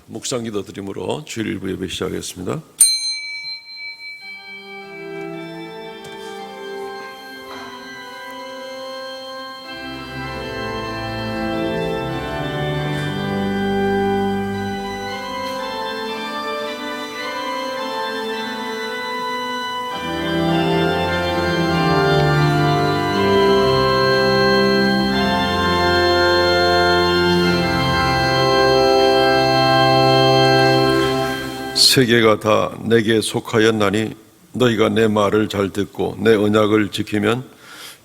묵상 기도 드림으로 주일 일부 예배 시작하겠습니다. 세계가 다 내게 속하였나니 너희가 내 말을 잘 듣고 내 언약을 지키면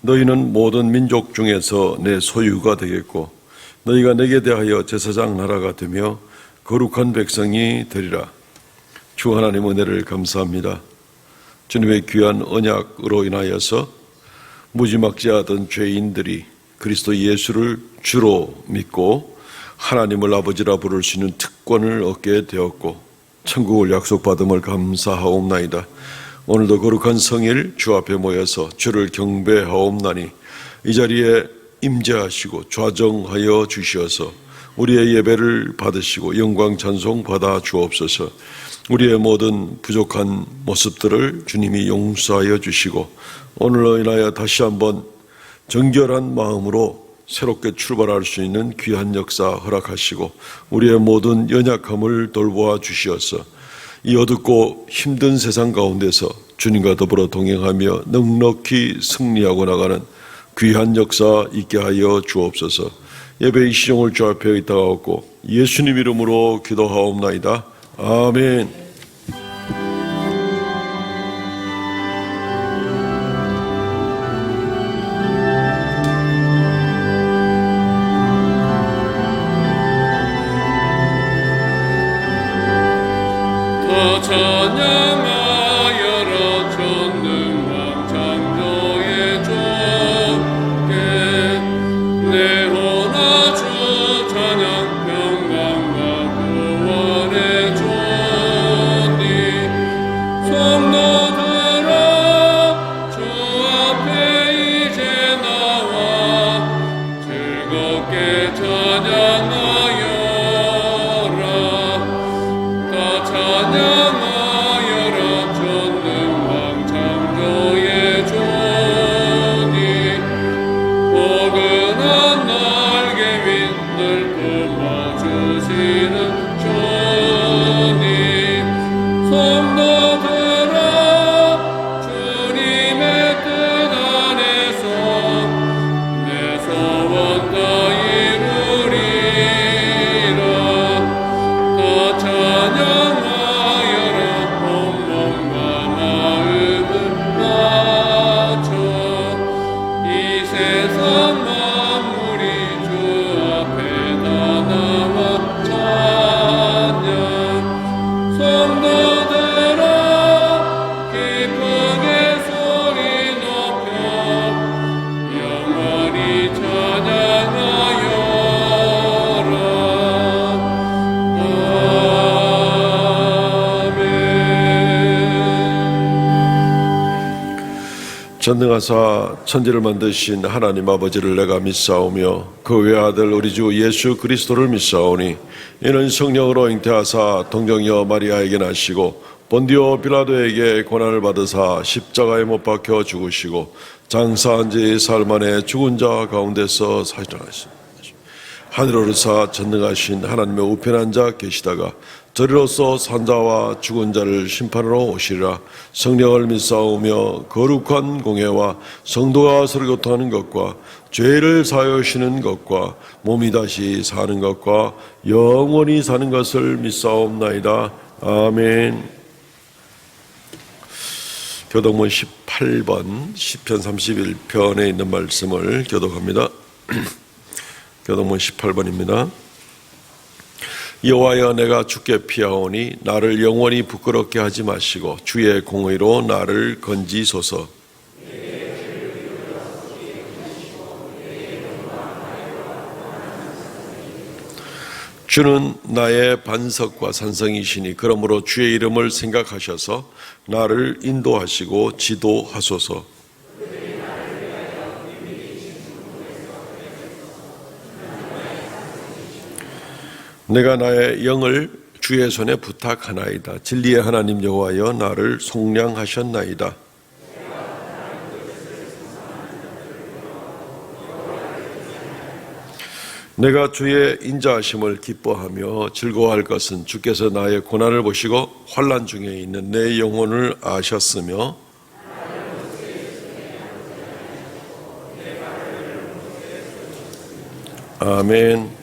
너희는 모든 민족 중에서 내 소유가 되겠고 너희가 내게 대하여 제사장 나라가 되며 거룩한 백성이 되리라. 주 하나님 은혜를 감사합니다. 주님의 귀한 언약으로 인하여서 무지막지하던 죄인들이 그리스도 예수를 주로 믿고 하나님을 아버지라 부를 수 있는 특권을 얻게 되었고 천국을 약속받음을 감사하옵나이다. 오늘도 거룩한 성일 주 앞에 모여서 주를 경배하옵나니 이 자리에 임재하시고 좌정하여 주시어서 우리의 예배를 받으시고 영광 찬송 받아 주옵소서. 우리의 모든 부족한 모습들을 주님이 용서하여 주시고 오늘로 인하여 다시 한번 정결한 마음으로 새롭게 출발할 수 있는 귀한 역사 허락하시고 우리의 모든 연약함을 돌보아 주시어서 이 어둡고 힘든 세상 가운데서 주님과 더불어 동행하며 넉넉히 승리하고 나가는 귀한 역사 있게 하여 주옵소서. 예배의 시종을 주 앞에 의탁하옵고 예수님 이름으로 기도하옵나이다. 아멘. 찬양하여라 전능왕 창조의 주께 내 혼아 주 찬양 평강과 구원의 주님 성도들아 주 앞에 이제 나와 즐겁게 찬양하여라 다 찬양하여라 전능왕 창조의 주님 포근한 날개 윗늘 품어주시는 주님 성도들아 주님의 뜻 안에서 내 소원 다 이루리라 다 찬양하여라 온몸과 마음을 바쳐 이 세상 만물이 주 앞에 다 나와 찬양 성도들아 기쁘게 소리 높여 영원히 찬양하여라. 전능하사 천지를 만드신 하나님 아버지를 내가 믿사오며 그 외아들 우리 주 예수 그리스도를 믿사오니 이는 성령으로 잉태하사 동정녀 마리아에게 나시고 본디오 빌라도에게 고난을 받으사 십자가에 못 박혀 죽으시고 장사한 지 사흘 만에 죽은 자 가운데서 살아나셨습니다. 하늘에 오르사 전능하신 하나님의 우편한 자 계시다가 저리로서 산자와 죽은 자를 심판하러 오시리라. 성령을 믿사오며 거룩한 공회와 성도가 서로 교통하는 것과 죄를 사하시는 것과 몸이 다시 사는 것과 영원히 사는 것을 믿사옵나이다. 아멘. 교독문 18번 시편 31편에 있는 말씀을 교독합니다. 교독문 18번입니다. 여호와여 내가 주께 피하오니 나를 영원히 부끄럽게 하지 마시고 주의 공의로 나를 건지소서. 주는 나의 반석과 산성이시니 그러므로 주의 이름을 생각하셔서 나를 인도하시고 지도하소서. 내가 나의 영을 주의 손에 부탁하나이다. 진리의 하나님 여호와여 나를 속량하셨나이다. 내가 주의 인자하심을 기뻐하며 즐거워할 것은 주께서 나의 고난을 보시고 환난 중에 있는 내 영혼을 아셨으며 아멘.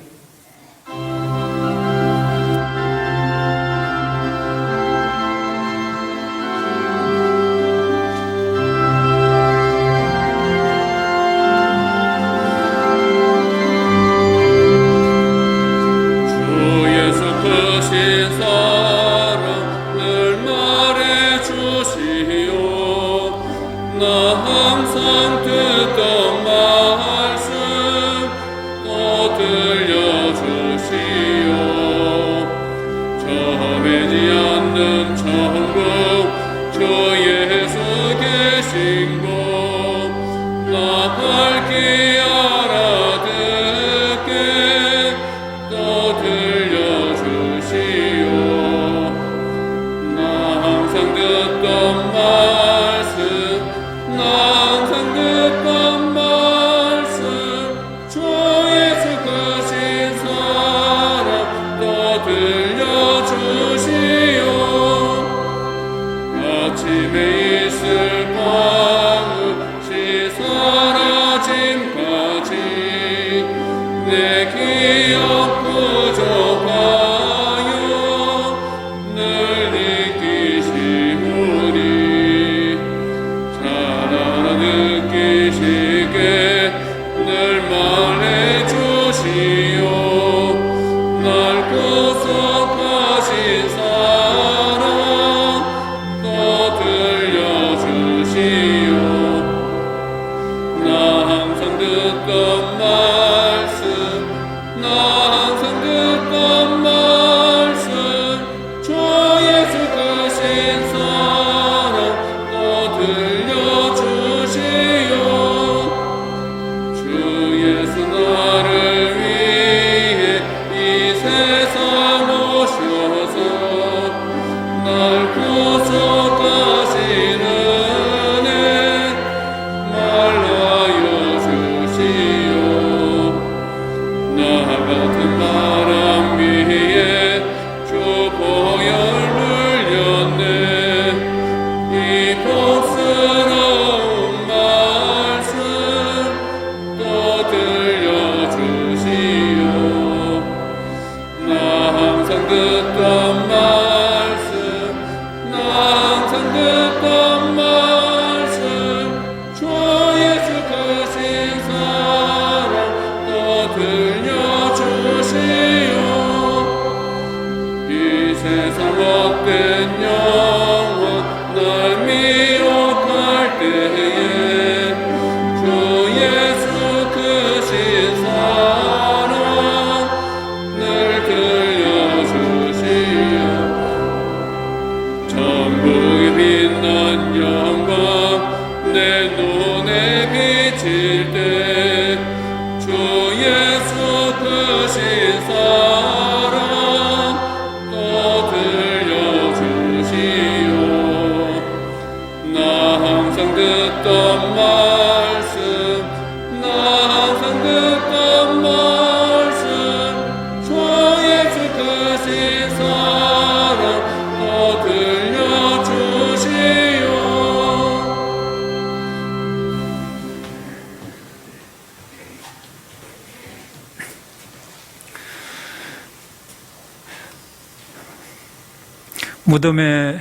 무덤에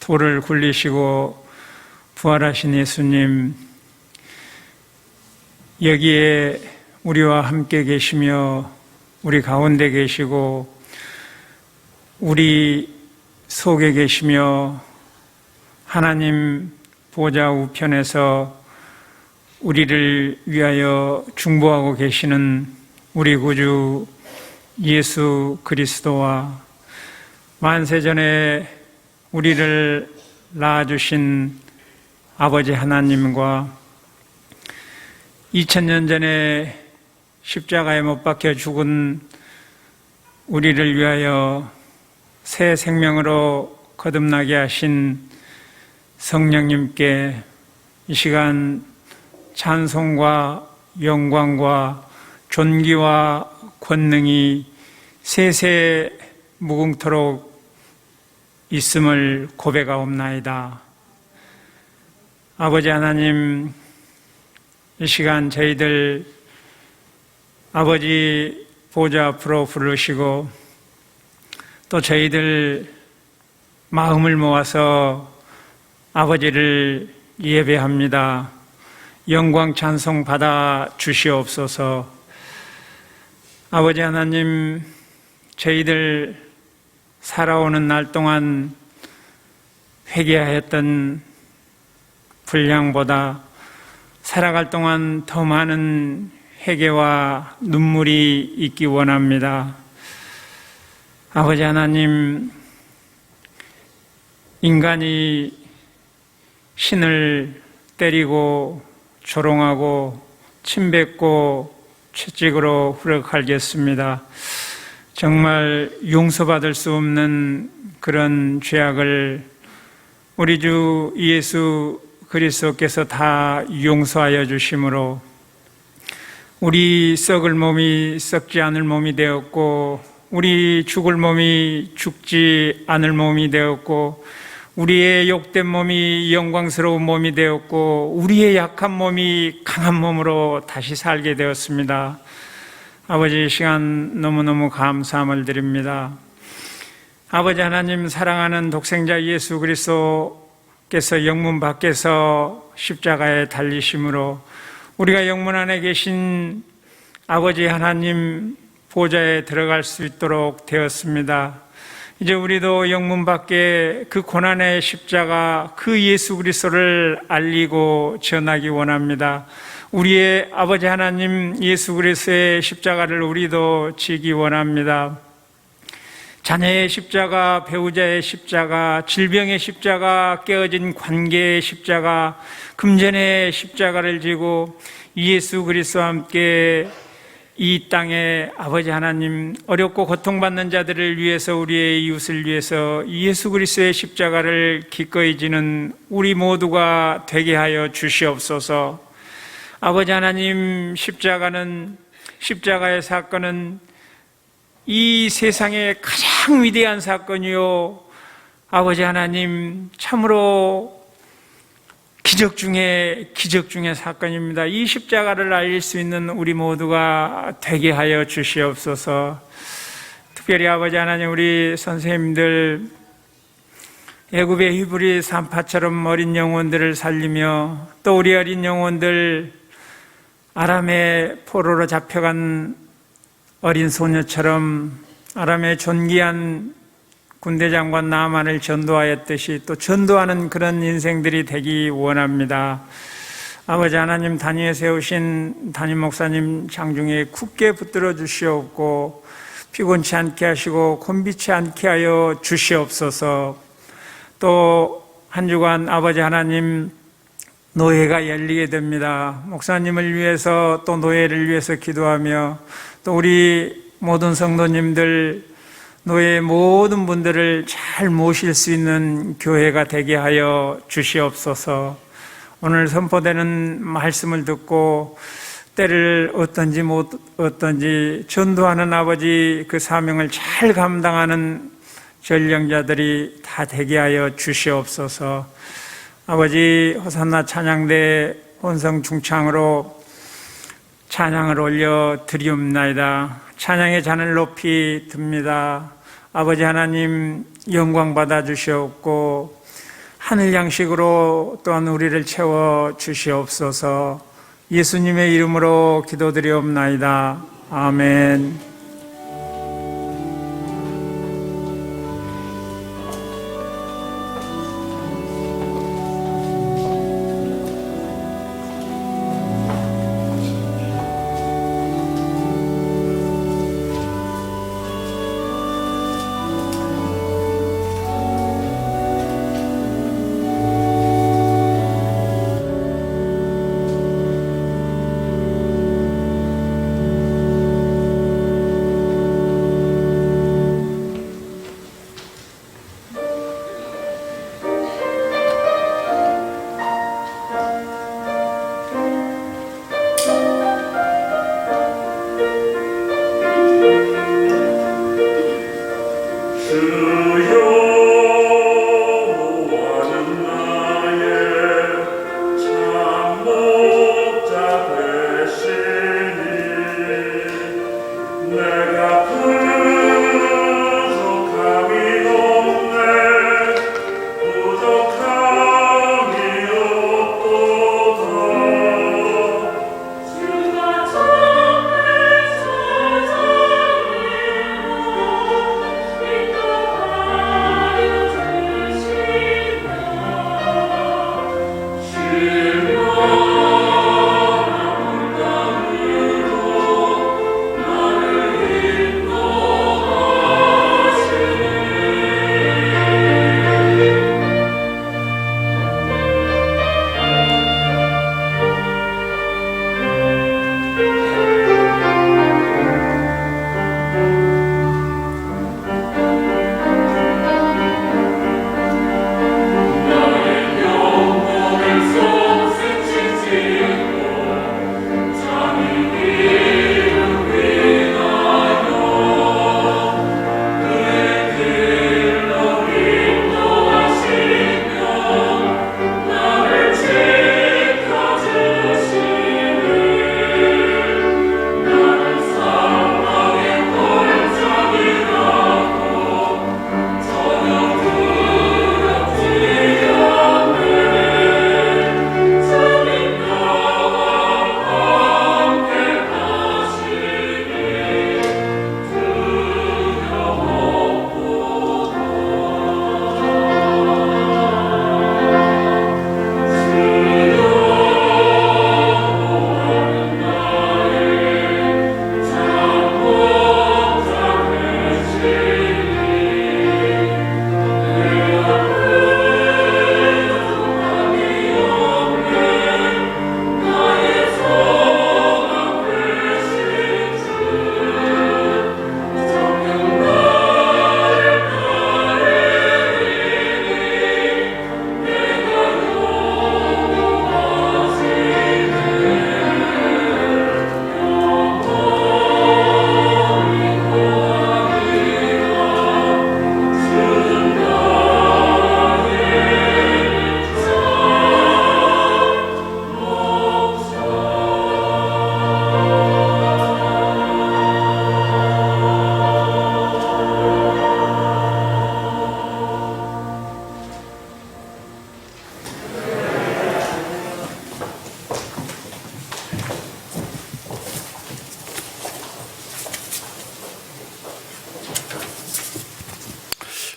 돌을 굴리시고 부활하신 예수님, 여기에 우리와 함께 계시며 우리 가운데 계시고 우리 속에 계시며 하나님 보좌 우편에서 우리를 위하여 중보하고 계시는 우리 구주 예수 그리스도와 만세전에 우리를 낳아주신 아버지 하나님과 2000년 전에 십자가에 못 박혀 죽은 우리를 위하여 새 생명으로 거듭나게 하신 성령님께 이 시간 찬송과 영광과 존귀와 권능이 세세 무궁토록 있음을 고백하옵나이다. 아버지 하나님, 이 시간 저희들 아버지 보좌 앞으로 부르시고 또 저희들 마음을 모아서 아버지를 예배합니다. 영광 찬송 받아 주시옵소서. 아버지 하나님, 저희들 살아오는 날 동안 회개하였던 분량보다 살아갈 동안 더 많은 회개와 눈물이 있기 원합니다. 아버지 하나님, 인간이 신을 때리고 조롱하고 침뱉고 채찍으로 후려갈겼습니다. 정말 용서받을 수 없는 그런 죄악을 우리 주 예수 그리스도께서 다 용서하여 주심으로 우리 썩을 몸이 썩지 않을 몸이 되었고, 우리 죽을 몸이 죽지 않을 몸이 되었고, 우리의 욕된 몸이 영광스러운 몸이 되었고, 우리의 약한 몸이 강한 몸으로 다시 살게 되었습니다. 아버지, 이 시간 너무너무 감사함을 드립니다. 아버지 하나님, 사랑하는 독생자 예수 그리스도께서 영문 밖에서 십자가에 달리심으로 우리가 영문 안에 계신 아버지 하나님 보좌에 들어갈 수 있도록 되었습니다. 이제 우리도 영문 밖에 그 고난의 십자가, 그 예수 그리스도를 알리고 전하기 원합니다. 우리의 아버지 하나님 예수 그리스도의 십자가를 우리도 지기 원합니다. 자녀의 십자가, 배우자의 십자가, 질병의 십자가, 깨어진 관계의 십자가, 금전의 십자가를 지고 예수 그리스도와 함께 이 땅에 아버지 하나님 어렵고 고통받는 자들을 위해서, 우리의 이웃을 위해서 예수 그리스도의 십자가를 기꺼이 지는 우리 모두가 되게 하여 주시옵소서. 아버지 하나님, 십자가의 사건은 이 세상의 가장 위대한 사건이요, 아버지 하나님, 참으로 기적 중에 사건입니다. 이 십자가를 알릴 수 있는 우리 모두가 되게 하여 주시옵소서. 특별히 아버지 하나님, 우리 선생님들 애굽의 히브리 산파처럼 어린 영혼들을 살리며, 또 우리 어린 영혼들 아람의 포로로 잡혀간 어린 소녀처럼 아람의 존귀한 군대장관 나아만을 전도하였듯이 또 전도하는 그런 인생들이 되기 원합니다. 아버지 하나님, 단위에 세우신 담임 목사님 장중에 굳게 붙들어 주시옵고 피곤치 않게 하시고 곤비치 않게 하여 주시옵소서. 또 한 주간 아버지 하나님, 노예가 열리게 됩니다. 목사님을 위해서 또 노예를 위해서 기도하며, 또 우리 모든 성도님들, 노예 모든 분들을 잘 모실 수 있는 교회가 되게 하여 주시옵소서. 오늘 선포되는 말씀을 듣고 때를 어떤지 못 어떤지 전도하는 아버지 그 사명을 잘 감당하는 전령자들이 다 되게 하여 주시옵소서. 아버지, 호산나 찬양대 혼성 중창으로 찬양을 올려 드리옵나이다. 찬양의 잔을 높이 듭니다. 아버지 하나님, 영광 받아 주시옵고 하늘 양식으로 또한 우리를 채워 주시옵소서. 예수님의 이름으로 기도드리옵나이다. 아멘.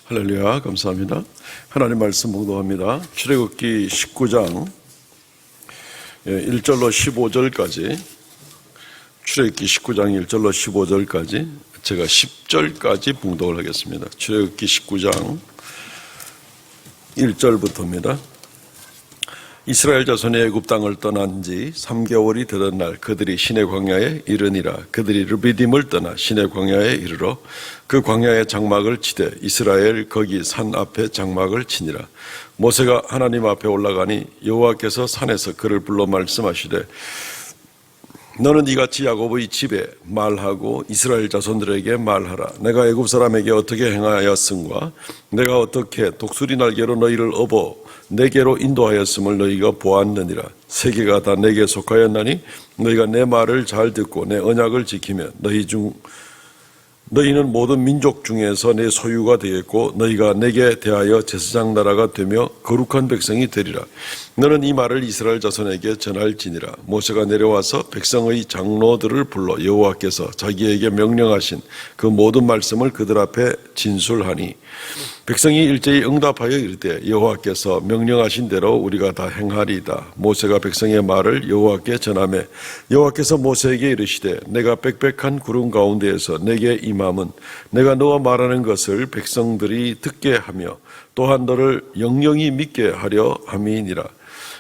할렐루야, 감사합니다. 하나님 말씀 봉독합니다. 출애굽기 19장 1절로 15절까지, 출애굽기 19장 1절로 15절까지, 제가 10절까지 봉독을 하겠습니다. 출애굽기 19장 1절부터입니다. 이스라엘 자손이 애굽 땅을 떠난 지 3개월이 되던 날 그들이 시내 광야에 이르니라. 그들이 르비딤을 떠나 시내 광야에 이르러 그 광야에 장막을 치되 이스라엘 거기 산 앞에 장막을 치니라. 모세가 하나님 앞에 올라가니 여호와께서 산에서 그를 불러 말씀하시되 너는 이같이 야곱의 집에 말하고 이스라엘 자손들에게 말하라. 내가 애굽 사람에게 어떻게 행하였음과 내가 어떻게 독수리 날개로 너희를 업어 내게로 인도하였음을 너희가 보았느니라. 세계가 다 내게 속하였나니 너희가 내 말을 잘 듣고 내 언약을 지키면 너희는 모든 민족 중에서 내 소유가 되겠고 너희가 내게 대하여 제사장 나라가 되며 거룩한 백성이 되리라. 너는 이 말을 이스라엘 자손에게 전할지니라. 모세가 내려와서 백성의 장로들을 불러 여호와께서 자기에게 명령하신 그 모든 말씀을 그들 앞에 진술하니 백성이 일제히 응답하여 이르되 여호와께서 명령하신 대로 우리가 다 행하리이다. 모세가 백성의 말을 여호와께 전하매 여호와께서 모세에게 이르시되 내가 빽빽한 구름 가운데에서 내게 임함은 내가 너와 말하는 것을 백성들이 듣게 하며 또한 너를 영영히 믿게 하려 함이니라.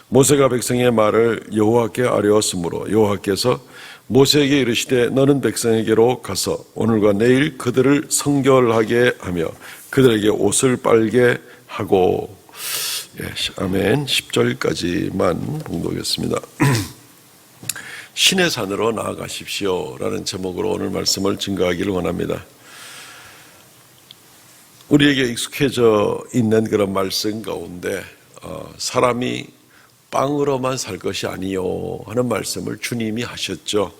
모세가 백성의 말을 여호와께 아뢰었으므로 여호와께서 모세에게 이르시되 너는 백성에게로 가서 오늘과 내일 그들을 성결하게 하며 그들에게 옷을 빨게 하고, 아멘. 10절까지만 봉독하겠습니다. 신의 산으로 나아가십시오 라는 제목으로 오늘 말씀을 증거하기를 원합니다. 우리에게 익숙해져 있는 그런 말씀 가운데 사람이 빵으로만 살 것이 아니요 하는 말씀을 주님이 하셨죠.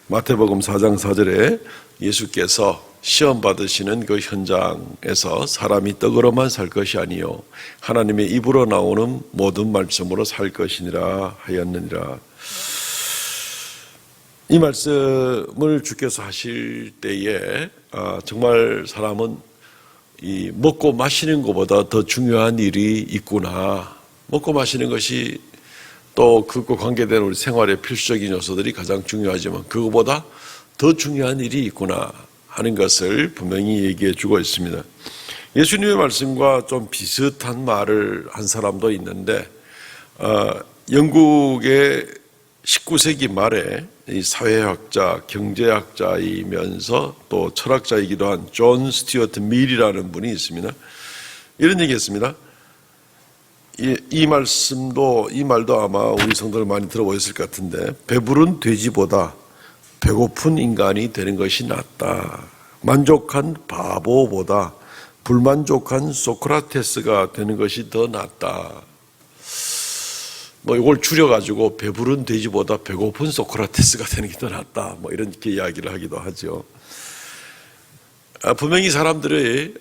마태복음 4장 4절에 예수께서 시험 받으시는 그 현장에서 사람이 떡으로만 살 것이 아니요 하나님의 입으로 나오는 모든 말씀으로 살 것이니라 하였느니라. 이 말씀을 주께서 하실 때에 정말 사람은 이 먹고 마시는 것보다 더 중요한 일이 있구나. 먹고 마시는 것이 또 그것과 관계된 우리 생활의 필수적인 요소들이 가장 중요하지만 그것보다 더 중요한 일이 있구나 하는 것을 분명히 얘기해 주고 있습니다. 예수님의 말씀과 좀 비슷한 말을 한 사람도 있는데 영국의 19세기 말에 이 사회학자, 경제학자이면서 또 철학자이기도 한 존 스튜어트 밀이라는 분이 있습니다. 이런 얘기했습니다. 이 말도 아마 우리 성도들 많이 들어보셨을 것 같은데 배부른 돼지보다 배고픈 인간이 되는 것이 낫다. 만족한 바보보다 불만족한 소크라테스가 되는 것이 더 낫다. 이걸 줄여가지고 배부른 돼지보다 배고픈 소크라테스가 되는 게 더 낫다. 이렇게 이야기를 하기도 하죠. 분명히 사람들이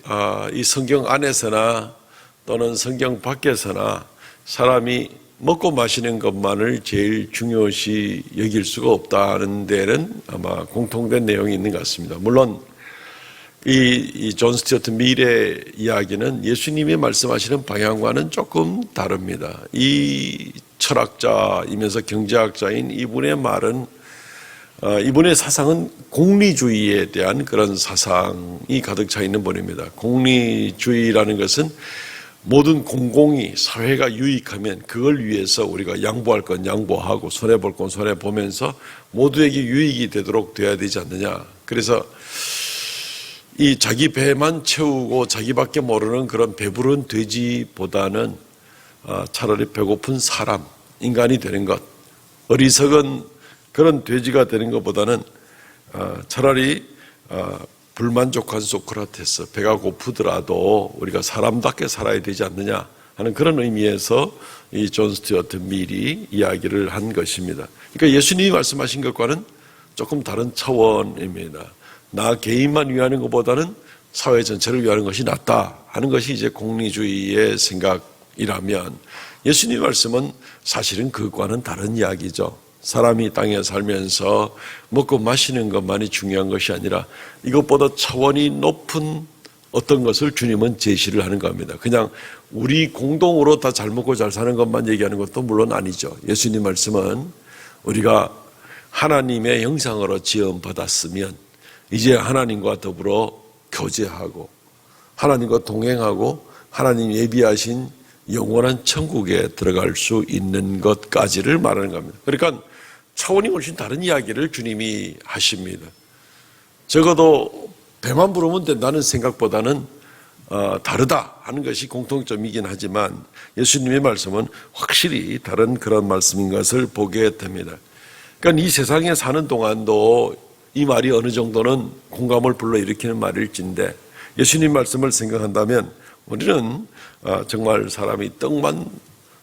이 성경 안에서나 또는 성경 밖에서나 사람이 먹고 마시는 것만을 제일 중요시 여길 수가 없다는 데는 아마 공통된 내용이 있는 것 같습니다. 물론 이 존 스튜어트 밀의 이야기는 예수님이 말씀하시는 방향과는 조금 다릅니다. 이 철학자이면서 경제학자인 이분의 말은 이분의 사상은 공리주의에 대한 그런 사상이 가득 차 있는 분입니다. 공리주의라는 것은 모든 공공이 사회가 유익하면 그걸 위해서 우리가 양보할 건 양보하고 손해볼 건 손해보면서 모두에게 유익이 되도록 돼야 되지 않느냐. 그래서 이 자기 배만 채우고 자기밖에 모르는 그런 배부른 돼지보다는 차라리 배고픈 사람, 인간이 되는 것, 어리석은 그런 돼지가 되는 것보다는 차라리 불만족한 소크라테스, 배가 고프더라도 우리가 사람답게 살아야 되지 않느냐 하는 그런 의미에서 이 존 스튜어트 밀이 이야기를 한 것입니다. 그러니까 예수님이 말씀하신 것과는 조금 다른 차원입니다. 나 개인만 위하는 것보다는 사회 전체를 위하는 것이 낫다 하는 것이 이제 공리주의의 생각이라면 예수님의 말씀은 사실은 그것과는 다른 이야기죠. 사람이 땅에 살면서 먹고 마시는 것만이 중요한 것이 아니라 이것보다 차원이 높은 어떤 것을 주님은 제시를 하는 겁니다. 그냥 우리 공동으로 다 잘 먹고 잘 사는 것만 얘기하는 것도 물론 아니죠. 예수님 말씀은 우리가 하나님의 형상으로 지음받았으면 이제 하나님과 더불어 교제하고 하나님과 동행하고 하나님 예비하신 영원한 천국에 들어갈 수 있는 것까지를 말하는 겁니다. 그러니까 차원이 훨씬 다른 이야기를 주님이 하십니다. 적어도 배만 부르면 된다는 생각보다는 다르다 하는 것이 공통점이긴 하지만 예수님의 말씀은 확실히 다른 그런 말씀인 것을 보게 됩니다. 그러니까 이 세상에 사는 동안도 이 말이 어느 정도는 공감을 불러일으키는 말일진데 예수님 말씀을 생각한다면 우리는 정말 사람이 떡만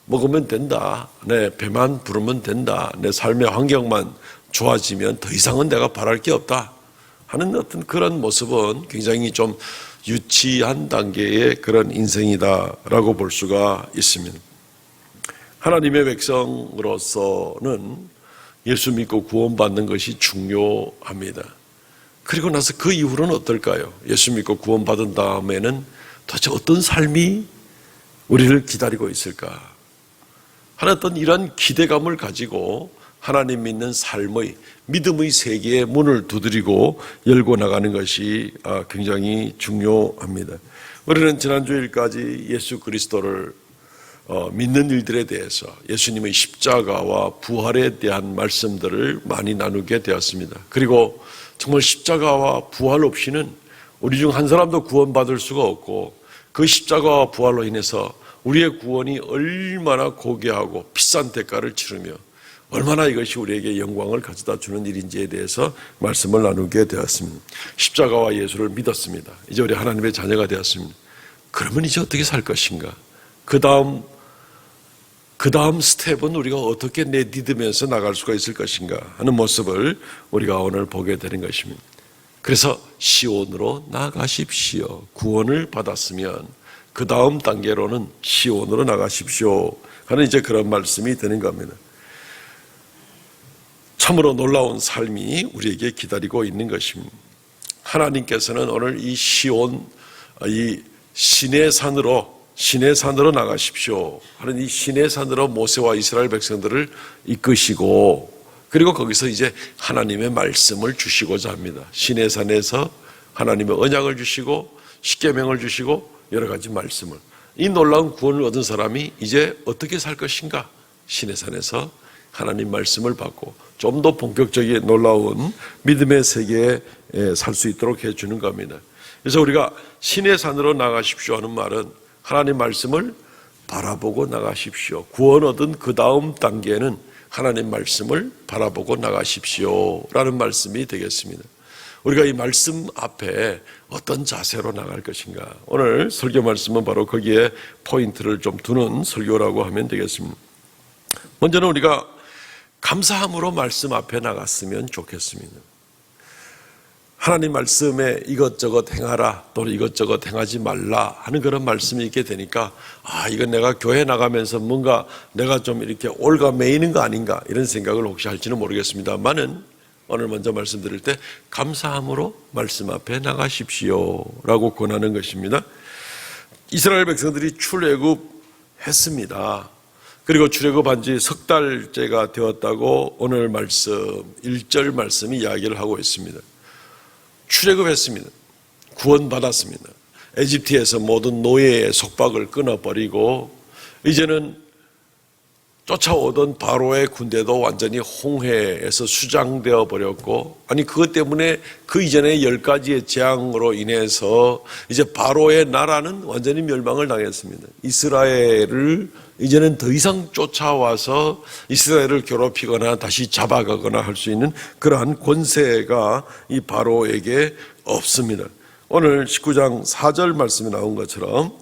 먹으면 된다, 내 배만 부르면 된다, 내 삶의 환경만 좋아지면 더 이상은 내가 바랄 게 없다 하는 어떤 그런 모습은 굉장히 좀 유치한 단계의 그런 인생이다라고 볼 수가 있습니다. 하나님의 백성으로서는 예수 믿고 구원받는 것이 중요합니다. 그리고 나서 그 이후로는 어떨까요? 예수 믿고 구원받은 다음에는 도대체 어떤 삶이 우리를 기다리고 있을까 하는 어떤 이런 기대감을 가지고 하나님 믿는 삶의 믿음의 세계의 문을 두드리고 열고 나가는 것이 굉장히 중요합니다. 우리는 지난주일까지 예수 그리스도를 믿는 일들에 대해서 예수님의 십자가와 부활에 대한 말씀들을 많이 나누게 되었습니다. 그리고 정말 십자가와 부활 없이는 우리 중 한 사람도 구원받을 수가 없고 그 십자가와 부활로 인해서 우리의 구원이 얼마나 고귀하고 비싼 대가를 치르며 얼마나 이것이 우리에게 영광을 가져다 주는 일인지에 대해서 말씀을 나누게 되었습니다. 십자가와 예수를 믿었습니다. 이제 우리 하나님의 자녀가 되었습니다. 그러면 이제 어떻게 살 것인가? 그 다음 스텝은 우리가 어떻게 내딛으면서 나갈 수가 있을 것인가 하는 모습을 우리가 오늘 보게 되는 것입니다. 그래서 시온으로 나가십시오. 구원을 받았으면 그 다음 단계로는 시온으로 나가십시오 하는 이제 그런 말씀이 되는 겁니다. 참으로 놀라운 삶이 우리에게 기다리고 있는 것입니다. 하나님께서는 오늘 이 시온, 이 시내산으로 나가십시오 하는 이 시내산으로 모세와 이스라엘 백성들을 이끄시고 그리고 거기서 이제 하나님의 말씀을 주시고자 합니다. 시내산에서 하나님의 언약을 주시고 십계명을 주시고 여러 가지 말씀을, 이 놀라운 구원을 얻은 사람이 이제 어떻게 살 것인가? 시내산에서 하나님 말씀을 받고 좀 더 본격적인 놀라운 믿음의 세계에 살 수 있도록 해주는 겁니다. 그래서 우리가 시내산으로 나가십시오 하는 말은 하나님 말씀을 바라보고 나가십시오. 구원 얻은 그 다음 단계는 하나님 말씀을 바라보고 나가십시오 라는 말씀이 되겠습니다. 우리가 이 말씀 앞에 어떤 자세로 나갈 것인가? 오늘 설교 말씀은 바로 거기에 포인트를 좀 두는 설교라고 하면 되겠습니다. 먼저는 우리가 감사함으로 말씀 앞에 나갔으면 좋겠습니다. 하나님 말씀에 이것저것 행하라 또는 이것저것 행하지 말라 하는 그런 말씀이 있게 되니까 이건 내가 교회 나가면서 뭔가 내가 좀 이렇게 올가매이는 거 아닌가 이런 생각을 혹시 할지는 모르겠습니다만은 오늘 먼저 말씀드릴 때 감사함으로 말씀 앞에 나가십시오 라고 권하는 것입니다. 이스라엘 백성들이 출애굽했습니다. 그리고 출애굽한 지 석 달째가 되었다고 오늘 말씀 1절 말씀이 이야기를 하고 있습니다. 출애굽했습니다. 구원받았습니다. 에집트에서 모든 노예의 속박을 끊어버리고 이제는 쫓아오던 바로의 군대도 완전히 홍해에서 수장되어 버렸고 그것 때문에 그 이전에 10가지의 재앙으로 인해서 이제 바로의 나라는 완전히 멸망을 당했습니다. 이스라엘을 이제는 더 이상 쫓아와서 이스라엘을 괴롭히거나 다시 잡아가거나 할 수 있는 그러한 권세가 이 바로에게 없습니다. 오늘 19장 4절 말씀에 나온 것처럼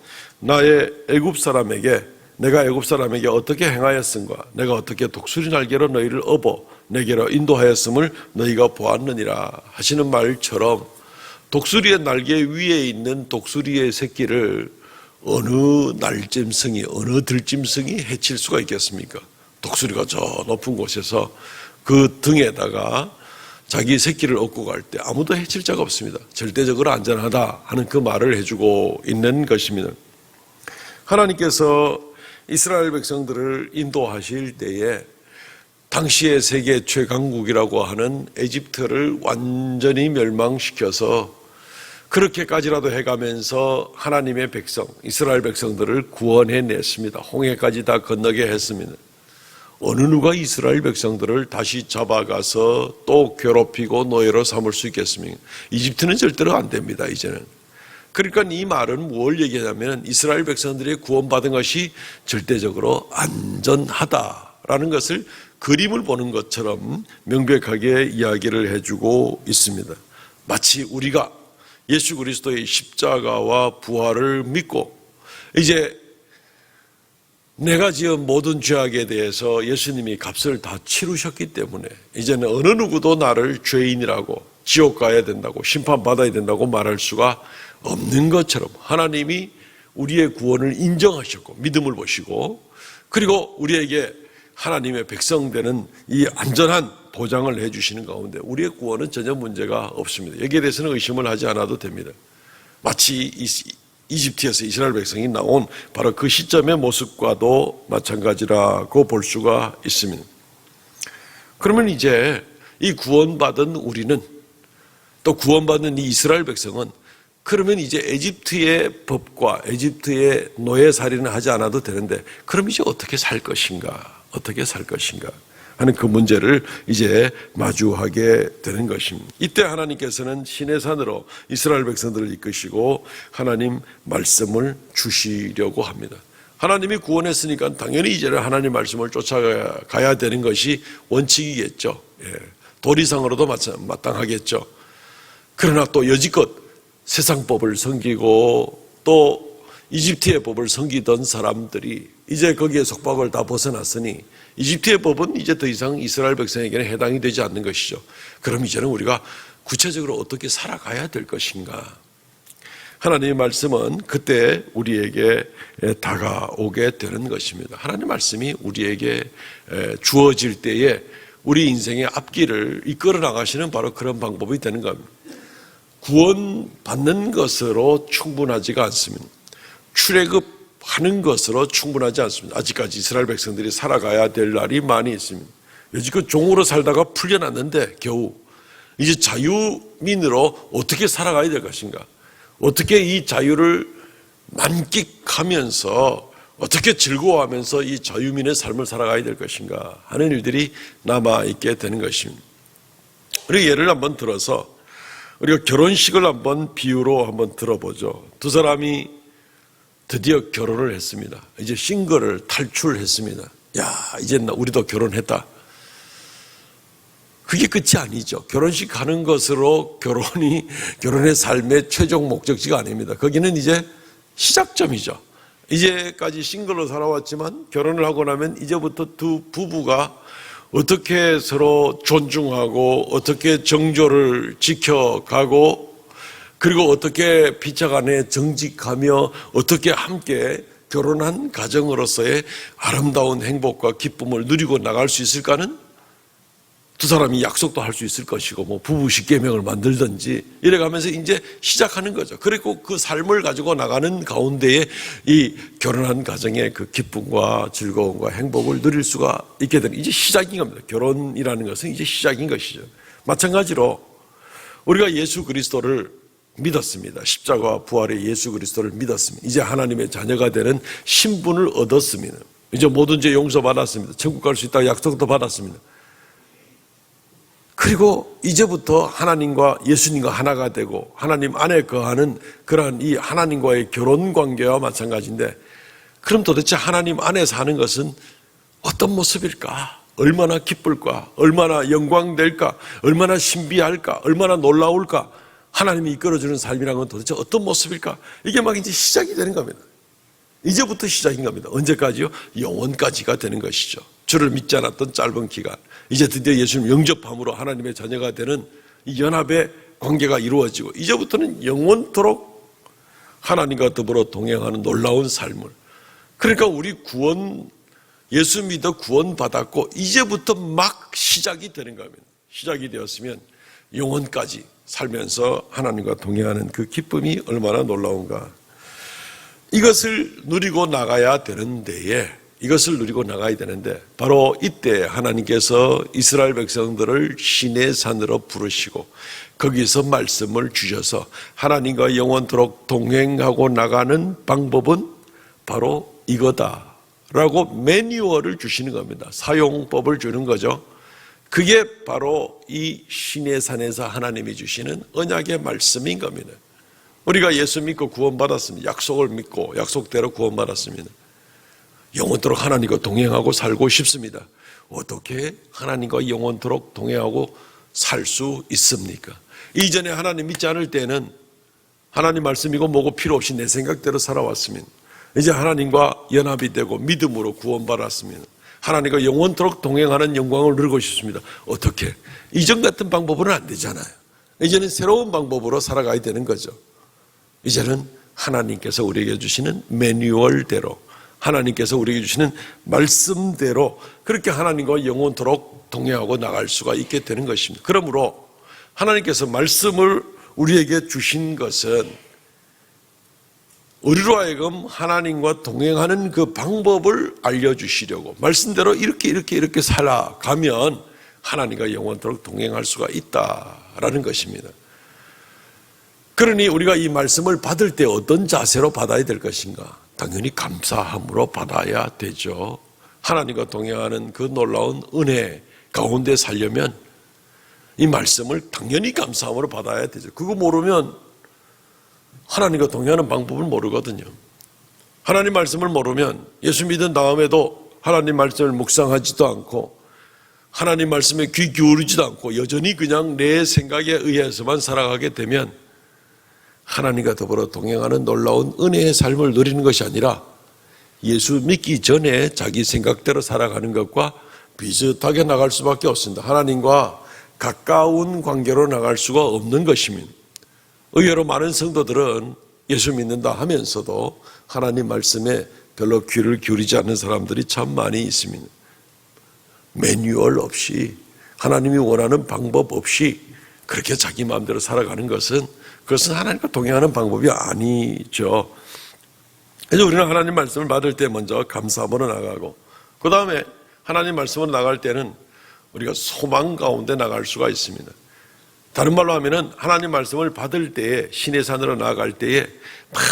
나의 애굽 사람에게 내가 애굽 사람에게 어떻게 행하였은가? 내가 어떻게 독수리 날개로 너희를 업어 내게로 인도하였음을 너희가 보았느니라 하시는 말처럼 독수리의 날개 위에 있는 독수리의 새끼를 어느 날짐승이 어느 들짐승이 해칠 수가 있겠습니까? 독수리가 저 높은 곳에서 그 등에다가 자기 새끼를 얻고 갈 때 아무도 해칠 자가 없습니다. 절대적으로 안전하다 하는 그 말을 해주고 있는 것입니다. 하나님께서 이스라엘 백성들을 인도하실 때에 당시의 세계 최강국이라고 하는 에집트를 완전히 멸망시켜서 그렇게까지라도 해가면서 하나님의 백성, 이스라엘 백성들을 구원해냈습니다. 홍해까지 다 건너게 했습니다. 어느 누가 이스라엘 백성들을 다시 잡아가서 또 괴롭히고 노예로 삼을 수 있겠습니까? 이집트는 절대로 안 됩니다, 이제는. 그러니까 이 말은 뭘 얘기하냐면 이스라엘 백성들이 구원받은 것이 절대적으로 안전하다라는 것을 그림을 보는 것처럼 명백하게 이야기를 해주고 있습니다. 마치 우리가 예수 그리스도의 십자가와 부활을 믿고 이제 내가 지은 모든 죄악에 대해서 예수님이 값을 다 치르셨기 때문에 이제는 어느 누구도 나를 죄인이라고 지옥 가야 된다고 심판받아야 된다고 말할 수가 없는 것처럼 하나님이 우리의 구원을 인정하셨고 믿음을 보시고 그리고 우리에게 하나님의 백성 되는 이 안전한 보장을 해주시는 가운데 우리의 구원은 전혀 문제가 없습니다. 여기에 대해서는 의심을 하지 않아도 됩니다. 마치 이집트에서 이스라엘 백성이 나온 바로 그 시점의 모습과도 마찬가지라고 볼 수가 있습니다. 그러면 이제 이 구원받은 우리는 또 구원받은 이 이스라엘 백성은 그러면 이제 에집트의 법과 에집트의 노예살이는 하지 않아도 되는데 그럼 이제 어떻게 살 것인가? 어떻게 살 것인가 하는 그 문제를 이제 마주하게 되는 것입니다. 이때 하나님께서는 시내산으로 이스라엘 백성들을 이끄시고 하나님 말씀을 주시려고 합니다. 하나님이 구원했으니까 당연히 이제는 하나님 말씀을 쫓아가야 되는 것이 원칙이겠죠. 도리상으로도 마땅하겠죠. 그러나 또 여지껏 세상법을 섬기고 또 이집트의 법을 섬기던 사람들이 이제 거기에 속박을 다 벗어났으니 이집트의 법은 이제 더 이상 이스라엘 백성에게는 해당이 되지 않는 것이죠. 그럼 이제는 우리가 구체적으로 어떻게 살아가야 될 것인가? 하나님의 말씀은 그때 우리에게 다가오게 되는 것입니다. 하나님의 말씀이 우리에게 주어질 때에 우리 인생의 앞길을 이끌어 나가시는 바로 그런 방법이 되는 겁니다. 구원받는 것으로 충분하지가 않습니다. 출애굽하는 것으로 충분하지 않습니다. 아직까지 이스라엘 백성들이 살아가야 될 날이 많이 있습니다. 여지껏 종으로 살다가 풀려났는데 겨우 이제 자유민으로 어떻게 살아가야 될 것인가? 어떻게 이 자유를 만끽하면서 어떻게 즐거워하면서 이 자유민의 삶을 살아가야 될 것인가 하는 일들이 남아있게 되는 것입니다. 우리 예를 한번 들어서 우리가 결혼식을 한번 비유로 한번 들어보죠. 두 사람이 드디어 결혼을 했습니다. 이제 싱글을 탈출했습니다. 야, 이제 우리도 결혼했다. 그게 끝이 아니죠. 결혼식 하는 것으로 결혼의 삶의 최종 목적지가 아닙니다. 거기는 이제 시작점이죠. 이제까지 싱글로 살아왔지만 결혼을 하고 나면 이제부터 두 부부가 어떻게 서로 존중하고 어떻게 정조를 지켜가고 그리고 어떻게 피차간에 정직하며 어떻게 함께 결혼한 가정으로서의 아름다운 행복과 기쁨을 누리고 나갈 수 있을까는 두 사람이 약속도 할 수 있을 것이고 뭐 부부식 계명을 만들든지 이래가면서 이제 시작하는 거죠. 그리고 그 삶을 가지고 나가는 가운데에 이 결혼한 가정의 그 기쁨과 즐거움과 행복을 누릴 수가 있게 되는 이제 시작인 겁니다. 결혼이라는 것은 이제 시작인 것이죠. 마찬가지로 우리가 예수 그리스도를 믿었습니다. 십자가와 부활의 예수 그리스도를 믿었습니다. 이제 하나님의 자녀가 되는 신분을 얻었습니다. 이제 모든 죄 용서받았습니다. 천국 갈 수 있다고 약속도 받았습니다. 그리고 이제부터 하나님과 예수님과 하나가 되고 하나님 안에 거하는 그러한 이 하나님과의 결혼 관계와 마찬가지인데 그럼 도대체 하나님 안에 사는 것은 어떤 모습일까? 얼마나 기쁠까? 얼마나 영광될까? 얼마나 신비할까? 얼마나 놀라울까? 하나님이 이끌어주는 삶이라는 건 도대체 어떤 모습일까? 이게 막 이제 시작이 되는 겁니다. 이제부터 시작인 겁니다. 언제까지요? 영원까지가 되는 것이죠. 주를 믿지 않았던 짧은 기간, 이제 드디어 예수님 영접함으로 하나님의 자녀가 되는 이 연합의 관계가 이루어지고 이제부터는 영원토록 하나님과 더불어 동행하는 놀라운 삶을, 그러니까 우리 예수 믿어 구원받았고 이제부터 막 시작이 되는 겁니다. 시작이 되었으면 영원까지 살면서 하나님과 동행하는 그 기쁨이 얼마나 놀라운가. 이것을 누리고 나가야 되는데 바로 이때 하나님께서 이스라엘 백성들을 시내 산으로 부르시고 거기서 말씀을 주셔서 하나님과 영원토록 동행하고 나가는 방법은 바로 이거다라고 매뉴얼을 주시는 겁니다. 사용법을 주는 거죠. 그게 바로 이 시내산에서 하나님이 주시는 언약의 말씀인 겁니다. 우리가 예수 믿고 구원받았습니다. 약속을 믿고 약속대로 구원받았습니다. 영원토록 하나님과 동행하고 살고 싶습니다. 어떻게 하나님과 영원토록 동행하고 살 수 있습니까? 이전에 하나님 믿지 않을 때는 하나님 말씀이고 뭐고 필요 없이 내 생각대로 살아왔습니다. 이제 하나님과 연합이 되고 믿음으로 구원받았습니다. 하나님과 영원토록 동행하는 영광을 누리고 싶습니다. 어떻게? 이전 같은 방법으로는 안 되잖아요. 이제는 새로운 방법으로 살아가야 되는 거죠. 이제는 하나님께서 우리에게 주시는 매뉴얼대로, 하나님께서 우리에게 주시는 말씀대로 그렇게 하나님과 영원토록 동행하고 나갈 수가 있게 되는 것입니다. 그러므로 하나님께서 말씀을 우리에게 주신 것은 우리로 하나님과 동행하는 그 방법을 알려주시려고, 말씀대로 이렇게 살아가면 하나님과 영원토록 동행할 수가 있다라는 것입니다. 그러니 우리가 이 말씀을 받을 때 어떤 자세로 받아야 될 것인가? 당연히 감사함으로 받아야 되죠. 하나님과 동행하는 그 놀라운 은혜 가운데 살려면 이 말씀을 당연히 감사함으로 받아야 되죠. 그거 모르면 하나님과 동행하는 방법을 모르거든요. 하나님 말씀을 모르면 예수 믿은 다음에도 하나님 말씀을 묵상하지도 않고 하나님 말씀에 귀 기울이지도 않고 여전히 그냥 내 생각에 의해서만 살아가게 되면 하나님과 더불어 동행하는 놀라운 은혜의 삶을 누리는 것이 아니라 예수 믿기 전에 자기 생각대로 살아가는 것과 비슷하게 나갈 수밖에 없습니다. 하나님과 가까운 관계로 나갈 수가 없는 것입니다. 의외로 많은 성도들은 예수 믿는다 하면서도 하나님 말씀에 별로 귀를 기울이지 않는 사람들이 참 많이 있습니다. 매뉴얼 없이 하나님이 원하는 방법 없이 그렇게 자기 마음대로 살아가는 것은 그것은 하나님과 동행하는 방법이 아니죠. 그래서 우리는 하나님 말씀을 받을 때 먼저 감사함으로 나가고 그 다음에 하나님 말씀으로 나갈 때는 우리가 소망 가운데 나갈 수가 있습니다. 다른 말로 하면은 하나님 말씀을 받을 때에 시내산으로 나아갈 때에 막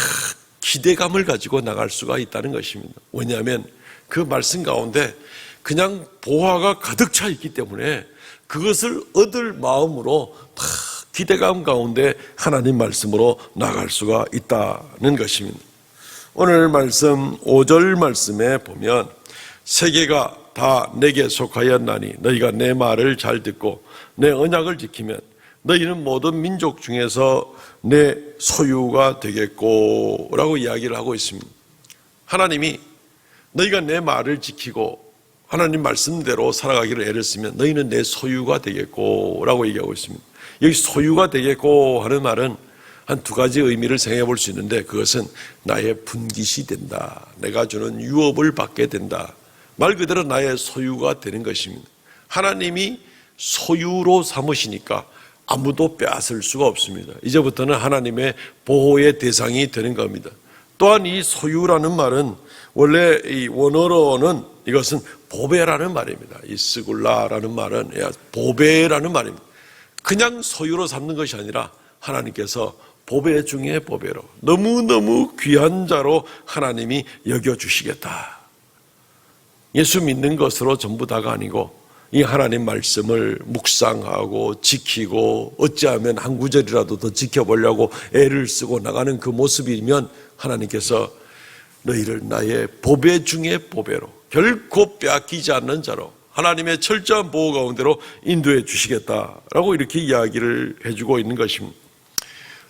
기대감을 가지고 나갈 수가 있다는 것입니다. 왜냐하면 그 말씀 가운데 그냥 보화가 가득 차 있기 때문에 그것을 얻을 마음으로 막 기대감 가운데 하나님 말씀으로 나갈 수가 있다는 것입니다. 오늘 말씀 5절 말씀에 보면 세계가 다 내게 속하였나니 너희가 내 말을 잘 듣고 내 언약을 지키면 너희는 모든 민족 중에서 내 소유가 되겠고 라고 이야기를 하고 있습니다. 하나님이 너희가 내 말을 지키고 하나님 말씀대로 살아가기를 애를 쓰면 너희는 내 소유가 되겠고 라고 얘기하고 있습니다. 여기 소유가 되겠고 하는 말은 한 두 가지 의미를 생각해 볼 수 있는데 그것은 나의 분깃이 된다. 내가 주는 유업을 받게 된다. 말 그대로 나의 소유가 되는 것입니다. 하나님이 소유로 삼으시니까 아무도 빼앗을 수가 없습니다. 이제부터는 하나님의 보호의 대상이 되는 겁니다. 또한 이 소유라는 말은 원래 이 원어로는 이것은 보배라는 말입니다. 이 스굴라라는 말은 보배라는 말입니다. 그냥 소유로 삼는 것이 아니라 하나님께서 보배 중에 보배로 너무너무 귀한 자로 하나님이 여겨주시겠다. 예수 믿는 것으로 전부 다가 아니고 이 하나님 말씀을 묵상하고 지키고 어찌하면 한 구절이라도 더 지켜보려고 애를 쓰고 나가는 그 모습이면 하나님께서 너희를 나의 보배 중에 보배로 결코 빼앗기지 않는 자로 하나님의 철저한 보호 가운데로 인도해 주시겠다라고 이렇게 이야기를 해주고 있는 것입니다.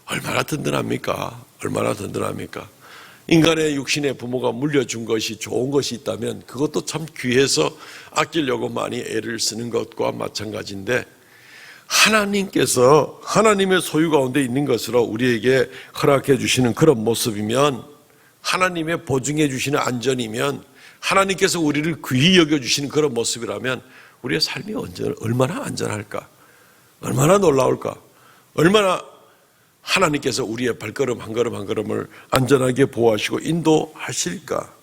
얼마나 든든합니까? 얼마나 든든합니까? 인간의 육신의 부모가 물려준 것이 좋은 것이 있다면 그것도 참 귀해서 아끼려고 많이 애를 쓰는 것과 마찬가지인데 하나님께서 하나님의 소유 가운데 있는 것으로 우리에게 허락해 주시는 그런 모습이면 하나님의 보증해 주시는 안전이면 하나님께서 우리를 귀히 여겨주시는 그런 모습이라면 우리의 삶이 얼마나 안전할까? 얼마나 놀라울까? 얼마나 하나님께서 우리의 발걸음 한 걸음 한 걸음을 안전하게 보호하시고 인도하실까?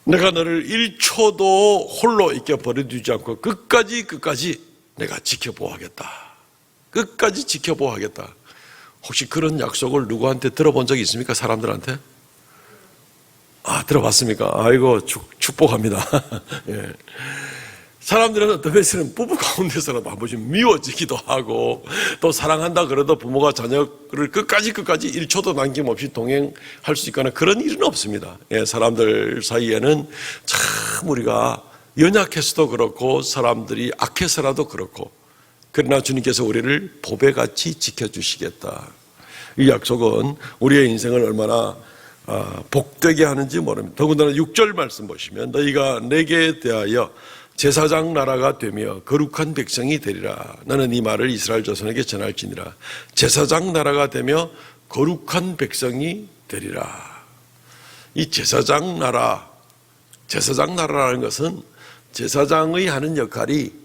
내가 너를 1초도 홀로 있게 버려두지 않고 끝까지 내가 지켜보호하겠다. 끝까지 지켜보호하겠다. 혹시 그런 약속을 누구한테 들어본 적이 있습니까? 사람들한테? 들어봤습니까? 아이고, 축복합니다. 예. 사람들은 어떤 면에서는 부부 가운데서라도 한 번씩 미워지기도 하고, 또 사랑한다 그래도 부모가 자녀를 끝까지 1초도 남김없이 동행할 수 있거나 그런 일은 없습니다. 예, 사람들 사이에는 참 우리가 연약해서도 그렇고 사람들이 악해서라도 그렇고, 그러나 주님께서 우리를 보배같이 지켜주시겠다. 이 약속은 우리의 인생을 얼마나 복되게 하는지 모릅니다. 더군다나 6절 말씀 보시면 너희가 내게 대하여 제사장 나라가 되며 거룩한 백성이 되리라. 나는 이 말을 이스라엘 자손에게 전할지니라. 제사장 나라가 되며 거룩한 백성이 되리라. 이 제사장 나라라는 것은 제사장의 하는 역할이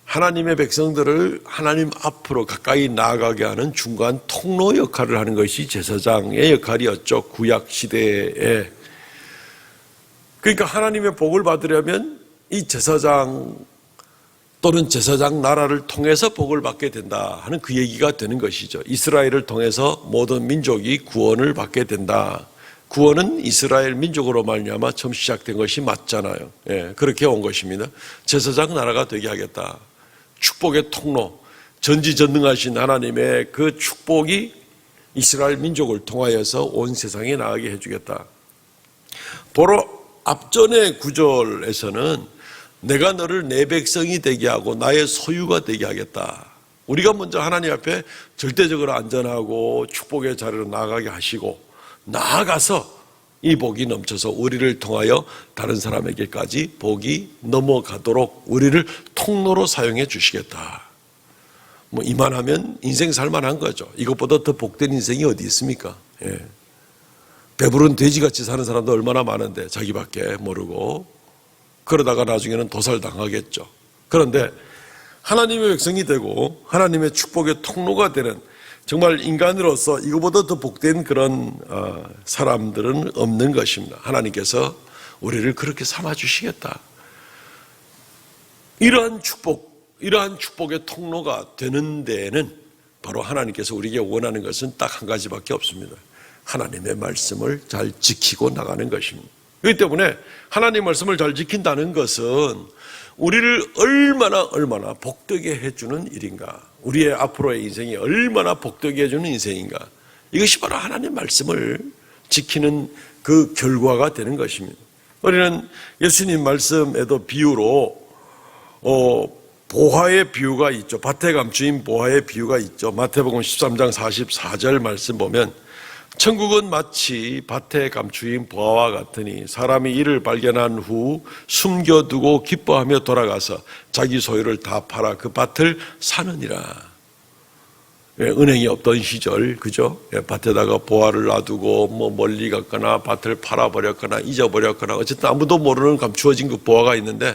하나님의 백성들을 하나님 앞으로 가까이 나아가게 하는 중간 통로 역할을 하는 것이 제사장의 역할이었죠. 구약 시대에. 그러니까 하나님의 복을 받으려면 이 제사장 또는 제사장 나라를 통해서 복을 받게 된다 하는 그 얘기가 되는 것이죠. 이스라엘을 통해서 모든 민족이 구원을 받게 된다. 구원은 이스라엘 민족으로 말미암아 처음 시작된 것이 맞잖아요. 예, 그렇게 온 것입니다. 제사장 나라가 되게 하겠다. 축복의 통로, 전지전능하신 하나님의 그 축복이 이스라엘 민족을 통하여서 온 세상에 나가게 해주겠다. 바로 앞전의 구절에서는 내가 너를 내 백성이 되게 하고 나의 소유가 되게 하겠다. 우리가 먼저 하나님 앞에 절대적으로 안전하고 축복의 자리로 나아가게 하시고 나아가서 이 복이 넘쳐서 우리를 통하여 다른 사람에게까지 복이 넘어가도록 우리를 통로로 사용해 주시겠다. 이만하면 인생 살만한 거죠. 이것보다 더 복된 인생이 어디 있습니까? 예. 배부른 돼지같이 사는 사람도 얼마나 많은데 자기밖에 모르고 그러다가 나중에는 도살당하겠죠. 그런데 하나님의 백성이 되고 하나님의 축복의 통로가 되는 정말 인간으로서 이거보다 더 복된 그런 사람들은 없는 것입니다. 하나님께서 우리를 그렇게 삼아주시겠다. 이러한 축복의 통로가 되는 데에는 바로 하나님께서 우리에게 원하는 것은 딱 한 가지밖에 없습니다. 하나님의 말씀을 잘 지키고 나가는 것입니다. 그렇기 때문에 하나님의 말씀을 잘 지킨다는 것은 우리를 얼마나 복되게 해주는 일인가, 우리의 앞으로의 인생이 얼마나 복되게 해주는 인생인가, 이것이 바로 하나님의 말씀을 지키는 그 결과가 되는 것입니다. 우리는 예수님 말씀에도 비유로 보화의 비유가 있죠. 밭에 감추인 보화의 비유가 있죠. 마태복음 13장 44절 말씀 보면 천국은 마치 밭에 감추인 보화와 같으니 사람이 이를 발견한 후 숨겨두고 기뻐하며 돌아가서 자기 소유를 다 팔아 그 밭을 사느니라. 은행이 없던 시절, 그죠? 밭에다가 보화를 놔두고 멀리 갔거나 밭을 팔아버렸거나 잊어버렸거나 어쨌든 아무도 모르는 감추어진 그 보화가 있는데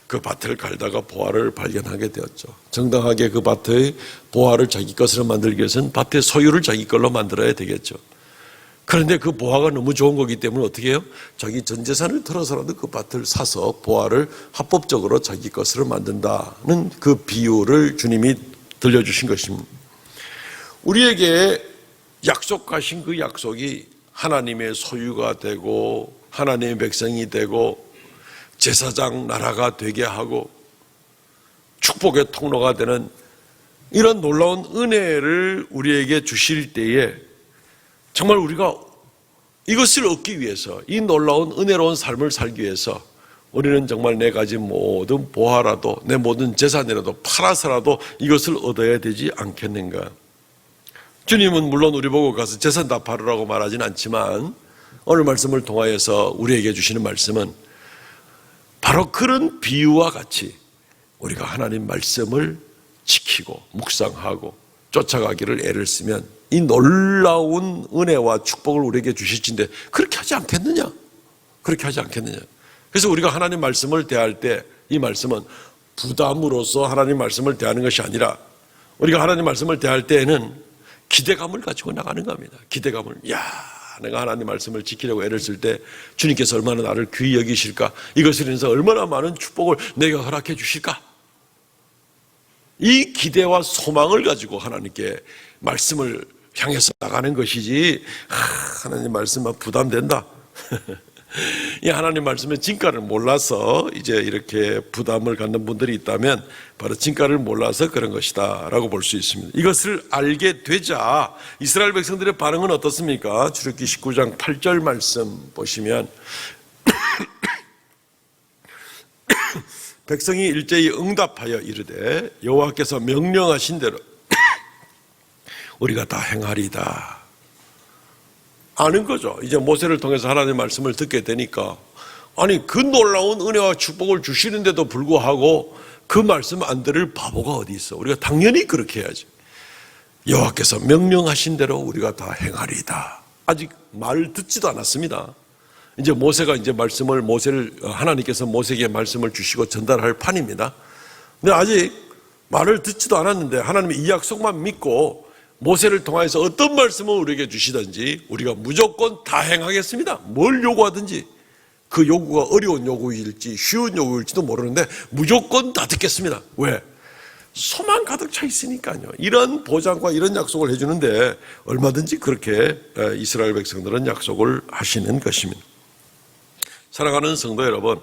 그 밭을 갈다가 보화를 발견하게 되었죠. 정당하게 그 밭의 보화를 자기 것으로 만들기 위해서는 밭의 소유를 자기 걸로 만들어야 되겠죠. 그런데 그 보화가 너무 좋은 거기 때문에 어떻게 해요? 자기 전 재산을 털어서라도 그 밭을 사서 보화를 합법적으로 자기 것으로 만든다는 그 비유를 주님이 들려주신 것입니다. 우리에게 약속하신 그 약속이 하나님의 소유가 되고 하나님의 백성이 되고 제사장 나라가 되게 하고 축복의 통로가 되는 이런 놀라운 은혜를 우리에게 주실 때에 정말 우리가 이것을 얻기 위해서, 이 놀라운 은혜로운 삶을 살기 위해서 우리는 정말 내 가진 모든 보화라도 내 모든 재산이라도 팔아서라도 이것을 얻어야 되지 않겠는가. 주님은 물론 우리 보고 가서 재산 다 팔으라고 말하진 않지만 오늘 말씀을 통하여서 우리에게 주시는 말씀은 바로 그런 비유와 같이 우리가 하나님 말씀을 지키고 묵상하고 쫓아가기를 애를 쓰면 이 놀라운 은혜와 축복을 우리에게 주실진데 그렇게 하지 않겠느냐? 그렇게 하지 않겠느냐? 그래서 우리가 하나님 말씀을 대할 때 이 말씀은 부담으로서 하나님 말씀을 대하는 것이 아니라 우리가 하나님 말씀을 대할 때에는 기대감을 가지고 나가는 겁니다. 기대감을. 내가 하나님 말씀을 지키려고 애를 쓸 때 주님께서 얼마나 나를 귀히 여기실까? 이것을 인해서 얼마나 많은 축복을 내가 허락해 주실까? 이 기대와 소망을 가지고 하나님께 말씀을 향해서 나가는 것이지, 하나님 말씀만 부담된다. 이 하나님 말씀의 진가를 몰라서 이제 이렇게 부담을 갖는 분들이 있다면 바로 진가를 몰라서 그런 것이다 라고 볼 수 있습니다. 이것을 알게 되자 이스라엘 백성들의 반응은 어떻습니까? 출애굽기 19장 8절 말씀 보시면 백성이 일제히 응답하여 이르되 여호와께서 명령하신 대로 우리가 다 행하리이다. 아는 거죠. 이제 모세를 통해서 하나님의 말씀을 듣게 되니까, 아니 그 놀라운 은혜와 축복을 주시는데도 불구하고 그 말씀 안 들을 바보가 어디 있어. 우리가 당연히 그렇게 해야지. 여호와께서 명령하신 대로 우리가 다 행하리이다. 아직 말을 듣지도 않았습니다. 이제 모세가 이제 하나님께서 모세에게 말씀을 주시고 전달할 판입니다. 근데 아직 말을 듣지도 않았는데 하나님의 이 약속만 믿고 모세를 통해서 어떤 말씀을 우리에게 주시든지 우리가 무조건 다 행하겠습니다. 뭘 요구하든지 그 요구가 어려운 요구일지 쉬운 요구일지도 모르는데 무조건 다 듣겠습니다. 왜? 소망 가득 차 있으니까요. 이런 보장과 이런 약속을 해주는데 얼마든지 그렇게 이스라엘 백성들은 약속을 하시는 것입니다. 사랑하는 성도 여러분,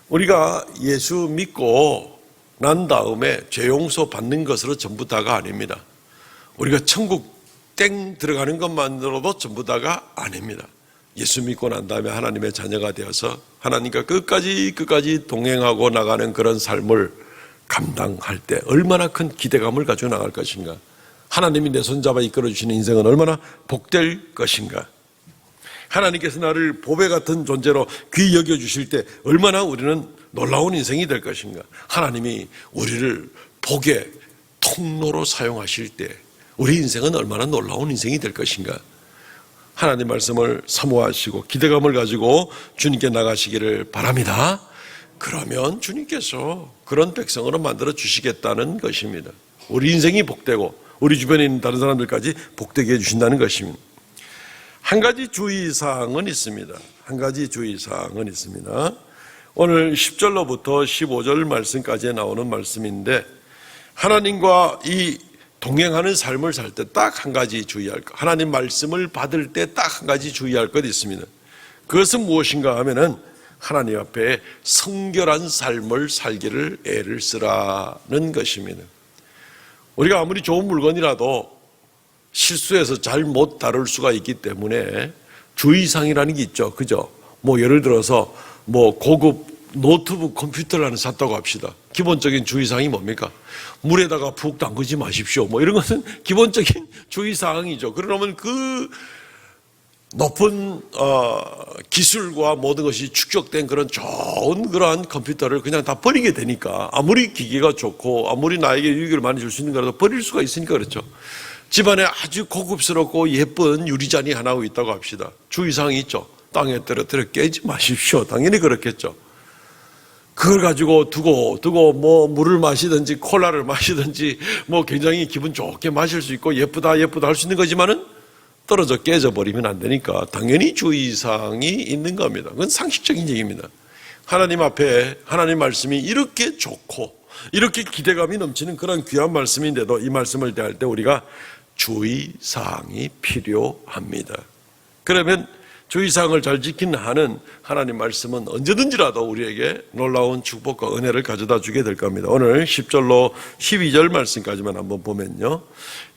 우리가 예수 믿고 난 다음에 죄 용서 받는 것으로 전부 다가 아닙니다. 우리가 천국 땡 들어가는 것만으로도 전부 다가 아닙니다. 예수 믿고 난 다음에 하나님의 자녀가 되어서 하나님과 끝까지 동행하고 나가는 그런 삶을 감당할 때 얼마나 큰 기대감을 가지고 나갈 것인가. 하나님이 내 손잡아 이끌어주시는 인생은 얼마나 복될 것인가. 하나님께서 나를 보배 같은 존재로 귀히 여겨주실 때 얼마나 우리는 놀라운 인생이 될 것인가. 하나님이 우리를 복의 통로로 사용하실 때 우리 인생은 얼마나 놀라운 인생이 될 것인가. 하나님 말씀을 사모하시고 기대감을 가지고 주님께 나가시기를 바랍니다. 그러면 주님께서 그런 백성으로 만들어 주시겠다는 것입니다. 우리 인생이 복되고 우리 주변에 있는 다른 사람들까지 복되게 해주신다는 것입니다. 한 가지 주의사항은 있습니다. 오늘 10절로부터 15절 말씀까지 나오는 말씀인데, 하나님과 이 동행하는 삶을 살 때 딱 한 가지 주의할 것, 하나님 말씀을 받을 때 딱 한 가지 주의할 것이 있습니다. 그것은 무엇인가 하면은 하나님 앞에 성결한 삶을 살기를 애를 쓰라는 것입니다. 우리가 아무리 좋은 물건이라도 실수해서 잘 못 다룰 수가 있기 때문에 주의사항이라는 게 있죠. 그죠? 예를 들어서 고급 노트북 컴퓨터를 하나 샀다고 합시다. 기본적인 주의사항이 뭡니까? 물에다가 푹 담그지 마십시오. 이런 것은 기본적인 주의사항이죠. 그러면 그 높은 기술과 모든 것이 축적된 그런 좋은 그러한 컴퓨터를 그냥 다 버리게 되니까, 아무리 기계가 좋고 아무리 나에게 유익을 많이 줄 수 있는 거라도 버릴 수가 있으니까 그렇죠. 집안에 아주 고급스럽고 예쁜 유리잔이 하나 있다고 합시다. 주의사항이 있죠. 땅에 떨어뜨려 깨지 마십시오. 당연히 그렇겠죠. 그걸 가지고 두고 물을 마시든지 콜라를 마시든지 굉장히 기분 좋게 마실 수 있고 예쁘다 할 수 있는 거지만은 떨어져 깨져버리면 안 되니까 당연히 주의사항이 있는 겁니다. 그건 상식적인 얘기입니다. 하나님 앞에 하나님 말씀이 이렇게 좋고 이렇게 기대감이 넘치는 그런 귀한 말씀인데도 이 말씀을 대할 때 우리가 주의사항이 필요합니다. 그러면 주의사항을 잘 지키는 한은 하나님 말씀은 언제든지라도 우리에게 놀라운 축복과 은혜를 가져다 주게 될 겁니다. 오늘 10절로 12절 말씀까지만 한번 보면요,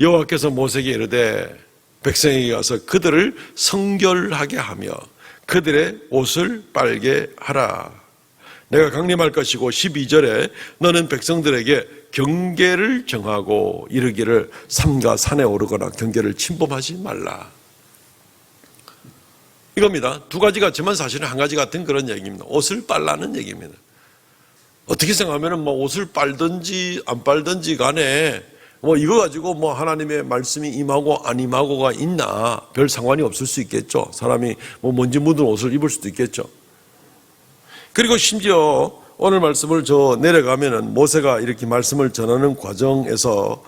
여호와께서 모세에게 이르되 백성에게 가서 그들을 성결하게 하며 그들의 옷을 빨게 하라. 내가 강림할 것이고 12절에 너는 백성들에게 경계를 정하고 이르기를 삼가 산에 오르거나 경계를 침범하지 말라. 이겁니다. 두 가지 같지만 사실은 한 가지 같은 그런 얘기입니다. 옷을 빨라는 얘기입니다. 어떻게 생각하면 옷을 빨든지 안 빨든지 간에 이거 가지고 하나님의 말씀이 임하고 안 임하고가 있나 별 상관이 없을 수 있겠죠. 사람이 먼지 묻은 옷을 입을 수도 있겠죠. 그리고 심지어 오늘 말씀을 내려가면은 모세가 이렇게 말씀을 전하는 과정에서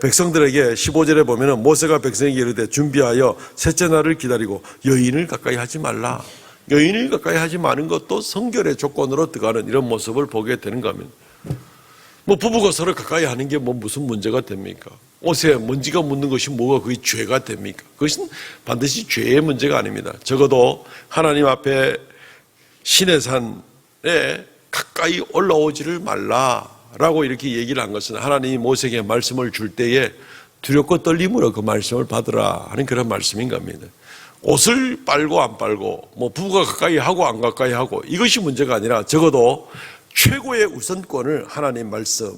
백성들에게 15절에 보면은 모세가 백성에게 이르되 준비하여 셋째 날을 기다리고 여인을 가까이 하지 말라. 여인을 가까이 하지 마는 것도 성결의 조건으로 들어가는 이런 모습을 보게 되는 겁니다. 부부가 서로 가까이 하는 게 무슨 문제가 됩니까? 옷에 먼지가 묻는 것이 뭐가 그게 죄가 됩니까? 그것은 반드시 죄의 문제가 아닙니다. 적어도 하나님 앞에 신의 산에 가까이 올라오지를 말라라고 이렇게 얘기를 한 것은 하나님이 모세에게 말씀을 줄 때에 두렵고 떨림으로 그 말씀을 받으라 하는 그런 말씀인 겁니다. 옷을 빨고 안 빨고 부부가 가까이 하고 안 가까이 하고 이것이 문제가 아니라 적어도 최고의 우선권을 하나님 말씀을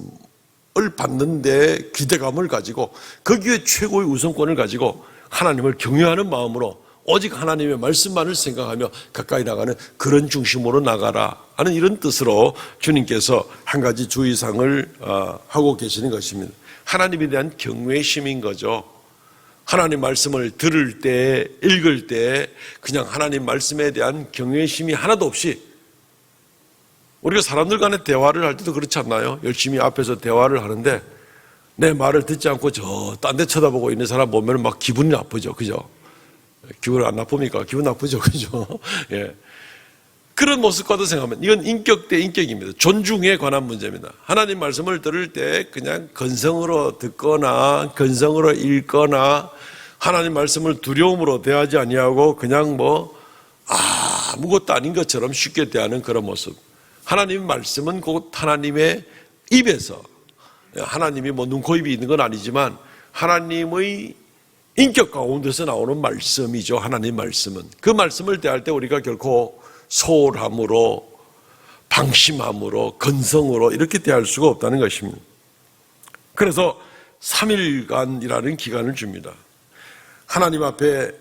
받는 데 기대감을 가지고 거기에 최고의 우선권을 가지고 하나님을 경외하는 마음으로 오직 하나님의 말씀만을 생각하며 가까이 나가는 그런 중심으로 나가라 하는 이런 뜻으로 주님께서 한 가지 주의사항을 하고 계시는 것입니다. 하나님에 대한 경외심인 거죠. 하나님 말씀을 들을 때, 읽을 때 그냥 하나님 말씀에 대한 경외심이 하나도 없이, 우리가 사람들 간에 대화를 할 때도 그렇지 않나요? 열심히 앞에서 대화를 하는데 내 말을 듣지 않고 저 딴 데 쳐다보고 있는 사람 보면 막 기분이 나쁘죠. 그죠? 기분 안 나쁩니까? 기분 나쁘죠. 그죠? 예. 그런 모습과도 생각하면 이건 인격 대 인격입니다. 존중에 관한 문제입니다. 하나님 말씀을 들을 때 그냥 건성으로 듣거나 건성으로 읽거나 하나님 말씀을 두려움으로 대하지 아니하고 그냥 아무것도 아닌 것처럼 쉽게 대하는 그런 모습. 하나님 말씀은 곧 하나님의 입에서, 하나님이 눈, 코, 입이 있는 건 아니지만 하나님의 인격 가운데서 나오는 말씀이죠. 하나님 말씀은. 그 말씀을 대할 때 우리가 결코 소홀함으로, 방심함으로, 건성으로 이렇게 대할 수가 없다는 것입니다. 그래서 3일간이라는 기간을 줍니다. 하나님 앞에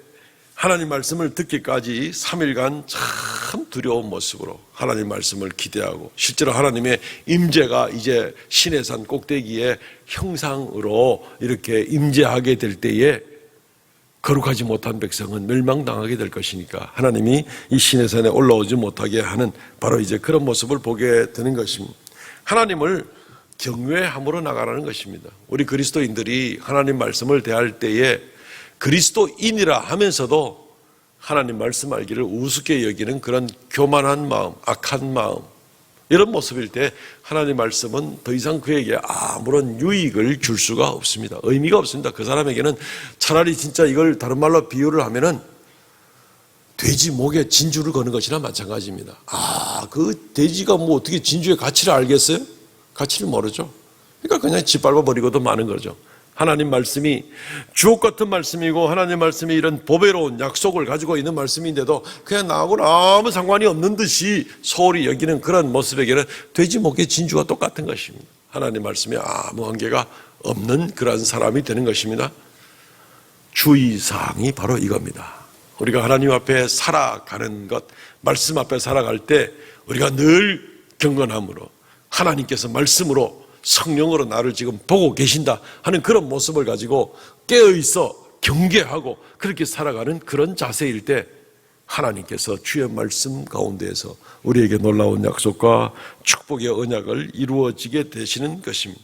하나님 말씀을 듣기까지 3일간 참 두려운 모습으로 하나님 말씀을 기대하고, 실제로 하나님의 임재가 이제 신의 산 꼭대기에 형상으로 이렇게 임재하게 될 때에 거룩하지 못한 백성은 멸망당하게 될 것이니까 하나님이 이 신의 산에 올라오지 못하게 하는 바로 이제 그런 모습을 보게 되는 것입니다. 하나님을 경외함으로 나가라는 것입니다. 우리 그리스도인들이 하나님 말씀을 대할 때에 그리스도인이라 하면서도 하나님 말씀 알기를 우습게 여기는 그런 교만한 마음, 악한 마음, 이런 모습일 때 하나님 말씀은 더 이상 그에게 아무런 유익을 줄 수가 없습니다. 의미가 없습니다. 그 사람에게는 차라리 진짜 이걸 다른 말로 비유를 하면은 돼지 목에 진주를 거는 것이나 마찬가지입니다. 그 돼지가 어떻게 진주의 가치를 알겠어요? 가치를 모르죠. 그러니까 그냥 짓밟아 버리고도 마는 거죠. 하나님 말씀이 주옥 같은 말씀이고 하나님 말씀이 이런 보배로운 약속을 가지고 있는 말씀인데도 그냥 나하고는 아무 상관이 없는 듯이 소홀히 여기는 그런 모습에게는 돼지 목의 진주와 똑같은 것입니다. 하나님 말씀에 아무 관계가 없는 그런 사람이 되는 것입니다. 주의사항이 바로 이겁니다. 우리가 하나님 앞에 살아가는 것, 말씀 앞에 살아갈 때 우리가 늘 경건함으로 하나님께서 말씀으로 성령으로 나를 지금 보고 계신다 하는 그런 모습을 가지고 깨어있어 경계하고 그렇게 살아가는 그런 자세일 때 하나님께서 주의 말씀 가운데에서 우리에게 놀라운 약속과 축복의 언약을 이루어지게 되시는 것입니다.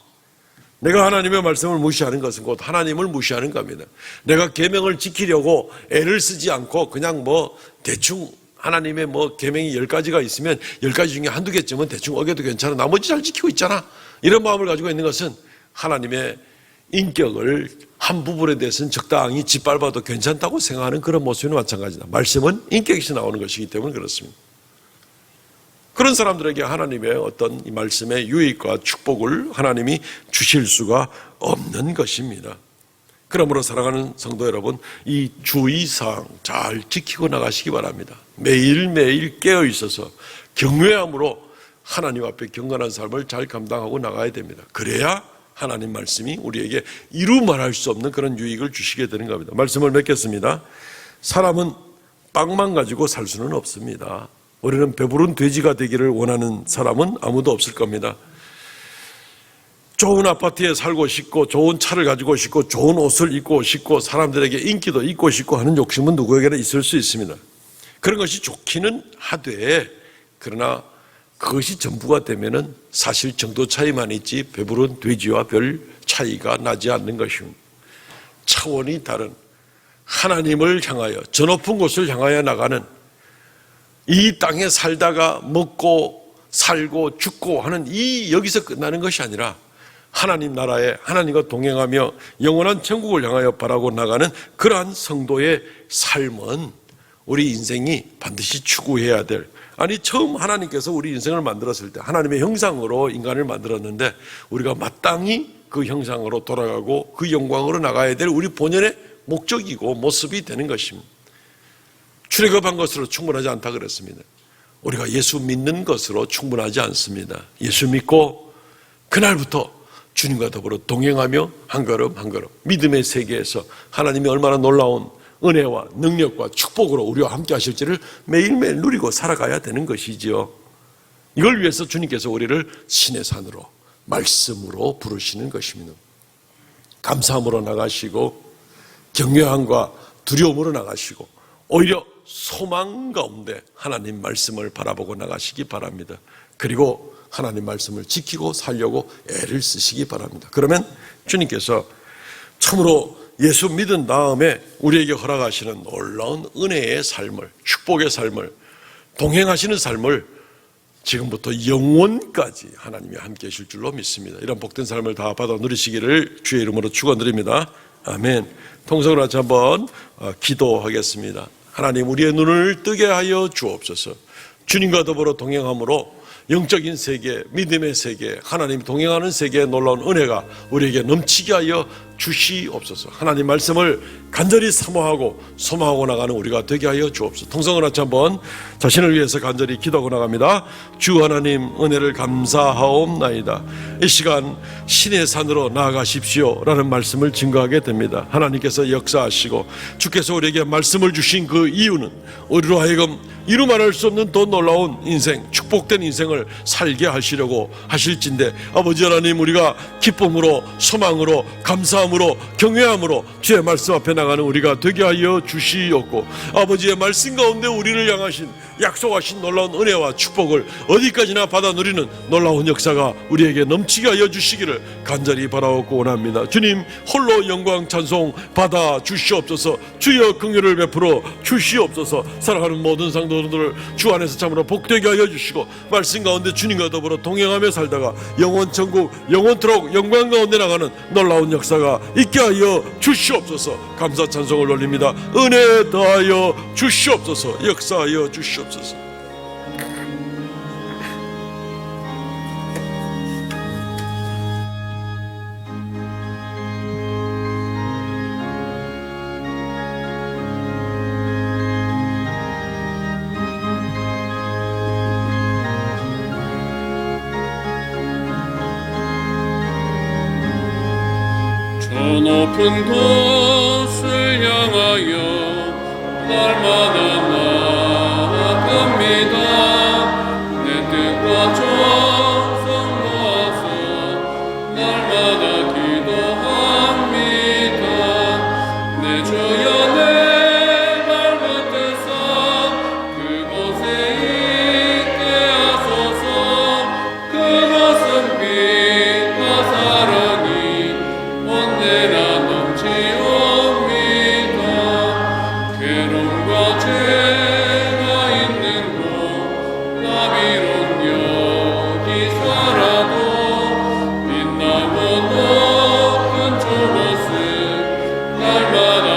내가 하나님의 말씀을 무시하는 것은 곧 하나님을 무시하는 겁니다. 내가 계명을 지키려고 애를 쓰지 않고 그냥 대충 하나님의 계명이 10가지가 있으면 10가지 중에 한두 개쯤은 대충 어겨도 괜찮아, 나머지 잘 지키고 있잖아, 이런 마음을 가지고 있는 것은 하나님의 인격을 한 부분에 대해서는 적당히 짓밟아도 괜찮다고 생각하는 그런 모습이 마찬가지다. 말씀은 인격에서 나오는 것이기 때문에 그렇습니다. 그런 사람들에게 하나님의 어떤 이 말씀의 유익과 축복을 하나님이 주실 수가 없는 것입니다. 그러므로 사랑하는 성도 여러분, 이 주의사항 잘 지키고 나가시기 바랍니다. 매일매일 깨어있어서 경외함으로 하나님 앞에 경건한 삶을 잘 감당하고 나가야 됩니다. 그래야 하나님 말씀이 우리에게 이루 말할 수 없는 그런 유익을 주시게 되는 겁니다. 말씀을 맺겠습니다. 사람은 빵만 가지고 살 수는 없습니다. 우리는 배부른 돼지가 되기를 원하는 사람은 아무도 없을 겁니다. 좋은 아파트에 살고 싶고 좋은 차를 가지고 싶고 좋은 옷을 입고 싶고 사람들에게 인기도 있고 싶고 하는 욕심은 누구에게나 있을 수 있습니다. 그런 것이 좋기는 하되 그러나 그것이 전부가 되면은 사실 정도 차이만 있지 배부른 돼지와 별 차이가 나지 않는 것입니다. 차원이 다른 하나님을 향하여 저 높은 곳을 향하여 나가는, 이 땅에 살다가 먹고 살고 죽고 하는 이 여기서 끝나는 것이 아니라 하나님 나라에 하나님과 동행하며 영원한 천국을 향하여 바라고 나가는 그러한 성도의 삶은 우리 인생이 반드시 추구해야 될, 아니 처음 하나님께서 우리 인생을 만들었을 때 하나님의 형상으로 인간을 만들었는데 우리가 마땅히 그 형상으로 돌아가고 그 영광으로 나가야 될 우리 본연의 목적이고 모습이 되는 것입니다. 출애굽한 것으로 충분하지 않다 그랬습니다. 우리가 예수 믿는 것으로 충분하지 않습니다. 예수 믿고 그날부터 주님과 더불어 동행하며 한 걸음 한 걸음 믿음의 세계에서 하나님이 얼마나 놀라운 은혜와 능력과 축복으로 우리와 함께 하실지를 매일매일 누리고 살아가야 되는 것이지요. 이걸 위해서 주님께서 우리를 신의 산으로 말씀으로 부르시는 것입니다. 감사함으로 나가시고 경외함과 두려움으로 나가시고 오히려 소망 가운데 하나님 말씀을 바라보고 나가시기 바랍니다. 그리고 하나님 말씀을 지키고 살려고 애를 쓰시기 바랍니다. 그러면 주님께서 참으로 예수 믿은 다음에 우리에게 허락하시는 놀라운 은혜의 삶을, 축복의 삶을, 동행하시는 삶을 지금부터 영원까지 하나님이 함께 하실 줄로 믿습니다. 이런 복된 삶을 다 받아 누리시기를 주의 이름으로 축원드립니다. 아멘. 통성으로 같이 한번 기도하겠습니다. 하나님, 우리의 눈을 뜨게 하여 주옵소서. 주님과 더불어 동행함으로 영적인 세계, 믿음의 세계, 하나님 동행하는 세계의 놀라운 은혜가 우리에게 넘치게 하여 주시옵소서. 하나님 말씀을 간절히 사모하고 소망하고 나가는 우리가 되게 하여 주옵소서. 통성을 같이 한번 자신을 위해서 간절히 기도하고 나갑니다. 주 하나님, 은혜를 감사하옵나이다. 이 시간 신의 산으로 나아가십시오 라는 말씀을 증거하게 됩니다. 하나님께서 역사하시고 주께서 우리에게 말씀을 주신 그 이유는 우리로 하여금 이루 말할 수 없는 더 놀라운 인생, 축복된 인생을 살게 하시려고 하실진데, 아버지 하나님, 우리가 기쁨으로 소망으로 감사함으로 경외함으로 주의 말씀 앞에 나가는 우리가 되게 하여 주시옵고, 아버지의 말씀 가운데 우리를 향하신 약속하신 놀라운 은혜와 축복을 어디까지나 받아 누리는 놀라운 역사가 우리에게 넘치게 하여 주시기를 간절히 바라옵고 원합니다. 주님 홀로 영광 찬송 받아 주시옵소서. 주여 긍휼을 베풀어 주시옵소서. 살아가는 모든 상도들을 주 안에서 참으로 복되게 하여 주시고, 말씀 가운데 주님과 더불어 동행하며 살다가 영원 천국 영원토록 영광 가운데 나가는 놀라운 역사가 있게 하여 주시옵소서. 감사 찬송을 올립니다. 은혜 더하여 주시옵소서. 역사하여 주시옵소서. 저 높은 곳을 향하여 날마다 나아갑니다. 내 뜻과 정성 모아서 날마다 기도합니다. 내 주여, 내 발밑에서 그곳에 있게 하소서. 그곳은 빛과 사랑이 언제나 넘치옵니다. 괴로움과 죄가 있는 곳, 나비론 여기 살아도 빛나고 높은 저곳을 날마다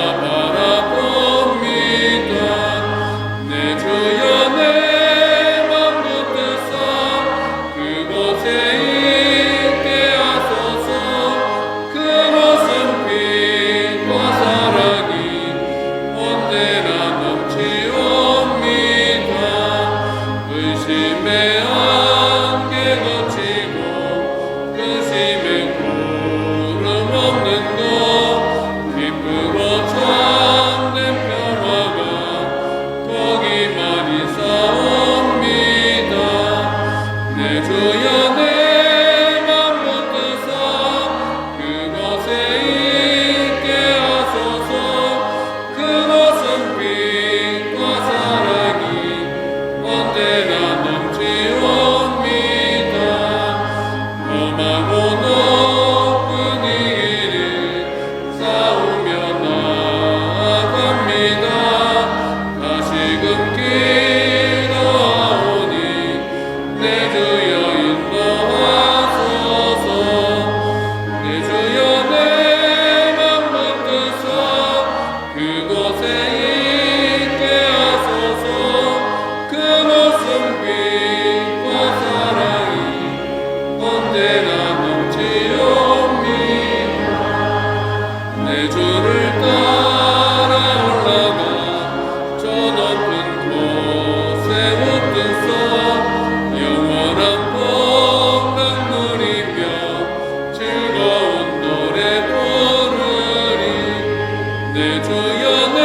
주여 내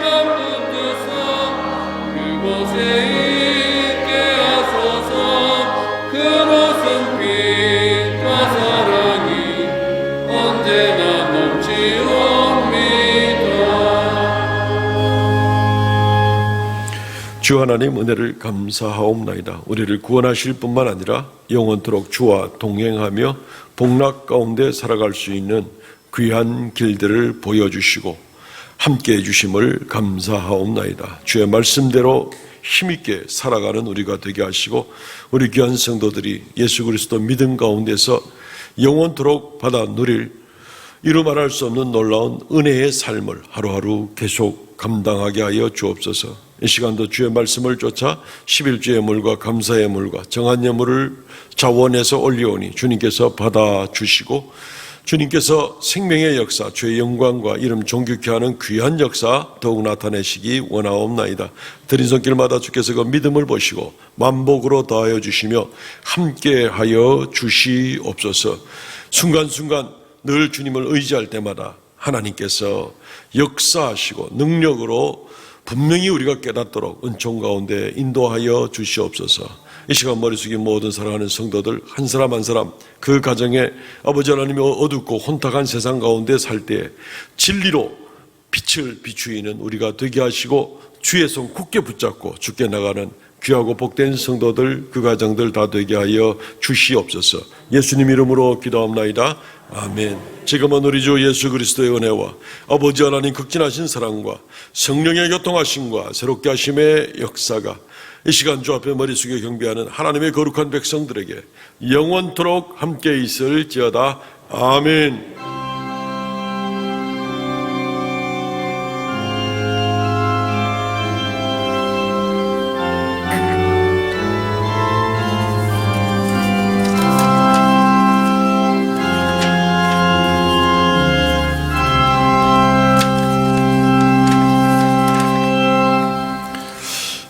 맘 붙드사 그곳에 있게 하소서. 그곳은 빛과 사랑이 언제나 넘치옵니다. 주 하나님 은혜를 감사하옵나이다. 우리를 구원하실 뿐만 아니라 영원토록 주와 동행하며 복락 가운데 살아갈 수 있는 귀한 길들을 보여주시고 함께해 주심을 감사하옵나이다. 주의 말씀대로 힘있게 살아가는 우리가 되게 하시고 우리 귀한 성도들이 예수 그리스도 믿음 가운데서 영원토록 받아 누릴 이루 말할 수 없는 놀라운 은혜의 삶을 하루하루 계속 감당하게 하여 주옵소서. 이 시간도 주의 말씀을 쫓아 11주의 물과 감사의 물과 정한 예물을 자원해서 올리오니 주님께서 받아주시고 주님께서 생명의 역사, 주의 영광과 이름 존귀케 하는 귀한 역사 더욱 나타내시기 원하옵나이다. 드린 손길마다 주께서 그 믿음을 보시고 만복으로 더하여 주시며 함께하여 주시옵소서. 순간순간 늘 주님을 의지할 때마다 하나님께서 역사하시고 능력으로 분명히 우리가 깨닫도록 은총 가운데 인도하여 주시옵소서. 이 시간 머리 숙인 모든 사랑하는 성도들 한 사람 한 사람 그 가정에 아버지 하나님이 어둡고 혼탁한 세상 가운데 살 때에 진리로 빛을 비추이는 우리가 되게 하시고 주의 손 굳게 붙잡고 주께 나가는 귀하고 복된 성도들 그 가정들 다 되게 하여 주시옵소서. 예수님 이름으로 기도합나이다. 아멘. 지금은 우리 주 예수 그리스도의 은혜와 아버지 하나님 극진하신 사랑과 성령의 교통하심과 새롭게 하심의 역사가 이 시간 주 앞에 머리 숙여 경배하는 하나님의 거룩한 백성들에게 영원토록 함께 있을지어다. 아멘.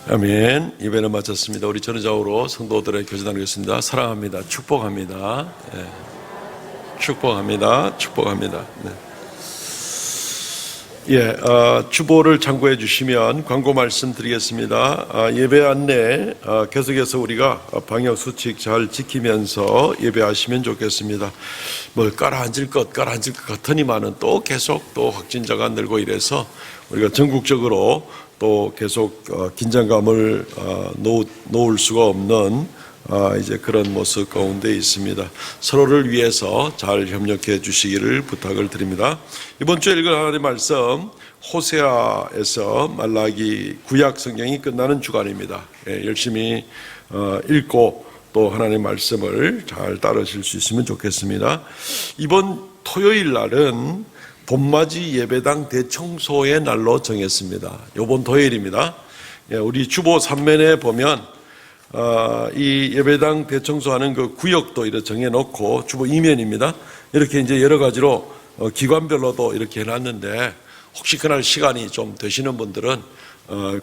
아멘. 예배는 마쳤습니다. 우리 전후좌우로 성도들의 교제 나누겠습니다. 사랑합니다. 축복합니다. 네. 축복합니다. 축복합니다. 네. 주보를 참고해 주시면 광고 말씀 드리겠습니다. 예배 안내 계속해서 우리가 방역 수칙 잘 지키면서 예배하시면 좋겠습니다. 뭘 깔아앉을 것 같으니만은 또 계속 또 확진자가 늘고 이래서 우리가 전국적으로 또 계속 긴장감을 놓을 수가 없는 이제 그런 모습 가운데 있습니다. 서로를 위해서 잘 협력해 주시기를 부탁을 드립니다. 이번 주에 읽을 하나님의 말씀 호세아에서 말라기 구약 성경이 끝나는 주간입니다. 열심히 읽고 또 하나님의 말씀을 잘 따르실 수 있으면 좋겠습니다. 이번 토요일 날은 봄맞이 예배당 대청소의 날로 정했습니다. 이번 토요일입니다. 우리 주보 3면에 보면 이 예배당 대청소하는 그 구역도 이렇게 정해놓고 주보 2면입니다. 이렇게 이제 여러 가지로 기관별로도 이렇게 해놨는데 혹시 그날 시간이 좀 되시는 분들은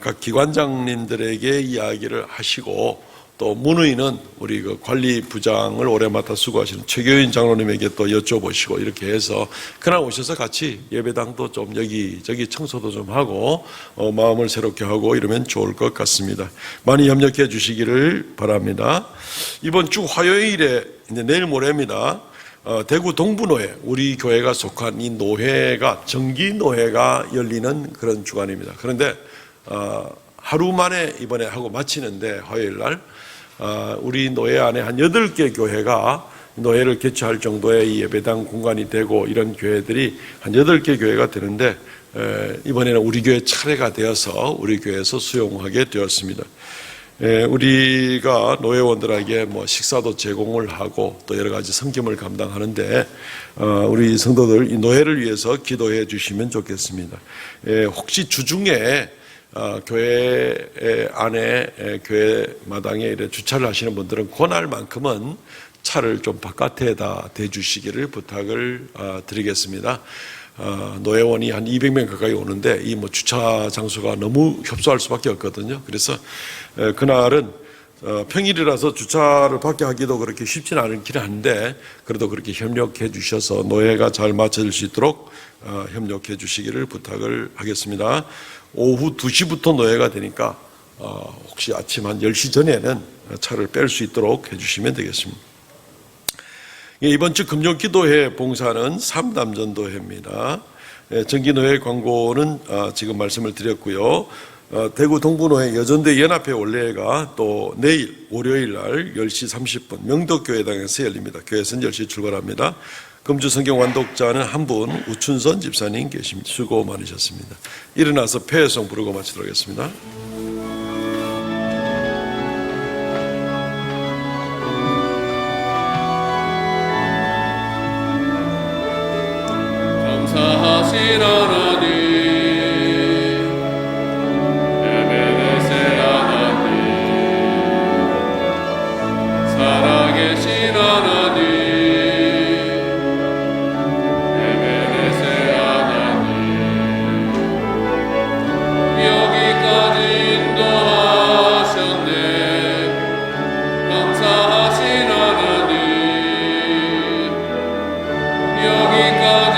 각 기관장님들에게 이야기를 하시고 또 문의는 우리 그 관리부장을 오래 맡아 수고하시는 최교인 장로님에게 또 여쭤보시고 이렇게 해서 그날 오셔서 같이 예배당도 좀 여기저기 청소도 좀 하고 마음을 새롭게 하고 이러면 좋을 것 같습니다. 많이 협력해 주시기를 바랍니다. 이번 주 화요일에 이제 내일 모레입니다. 대구 동부노회 우리 교회가 속한 이 노회가 정기노회가 열리는 그런 주간입니다. 그런데 하루 만에 이번에 하고 마치는데 화요일 날 우리 노회 안에 한 8개 교회가 노회를 개최할 정도의 이 예배당 공간이 되고 이런 교회들이 한 8개 교회가 되는데 이번에는 우리 교회 차례가 되어서 우리 교회에서 수용하게 되었습니다. 우리가 노회원들에게 뭐 식사도 제공을 하고 또 여러 가지 섬김을 감당하는데 우리 성도들 이 노회를 위해서 기도해 주시면 좋겠습니다. 혹시 주중에 교회 안에 교회 마당에 이렇게 주차를 하시는 분들은 그날만큼은 차를 좀 바깥에다 대주시기를 부탁을 드리겠습니다. 노회원이 한 200명 가까이 오는데 이 뭐 주차 장소가 너무 협소할 수밖에 없거든요. 그래서 그날은 평일이라서 주차를 밖에 하기도 그렇게 쉽지는 않긴 한데 그래도 그렇게 협력해 주셔서 노회가 잘 마쳐질 수 있도록 협력해 주시기를 부탁을 하겠습니다. 오후 2시부터 노예가 되니까 혹시 아침 한 10시 전에는 차를 뺄 수 있도록 해주시면 되겠습니다. 이번 주 금요기도회 봉사는 3남전도회입니다. 정기노회 광고는 지금 말씀을 드렸고요. 대구 동부노회 여전대 연합회 원래가 또 내일 월요일 날 10시 30분 명덕교회당에서 열립니다. 교회에서는 10시 출발합니다. 금주 성경 완독자는 한 분 우춘선 집사님 계십니다. 수고 많으셨습니다. 일어나서 폐회송 부르고 마치도록 하겠습니다. 감사하신 하나님, 에베네셀 하나님, 살아계신 하나님, 에베네셀 하나님, 여기까지 인도하셨네. 감사하신 하나님, 여기까지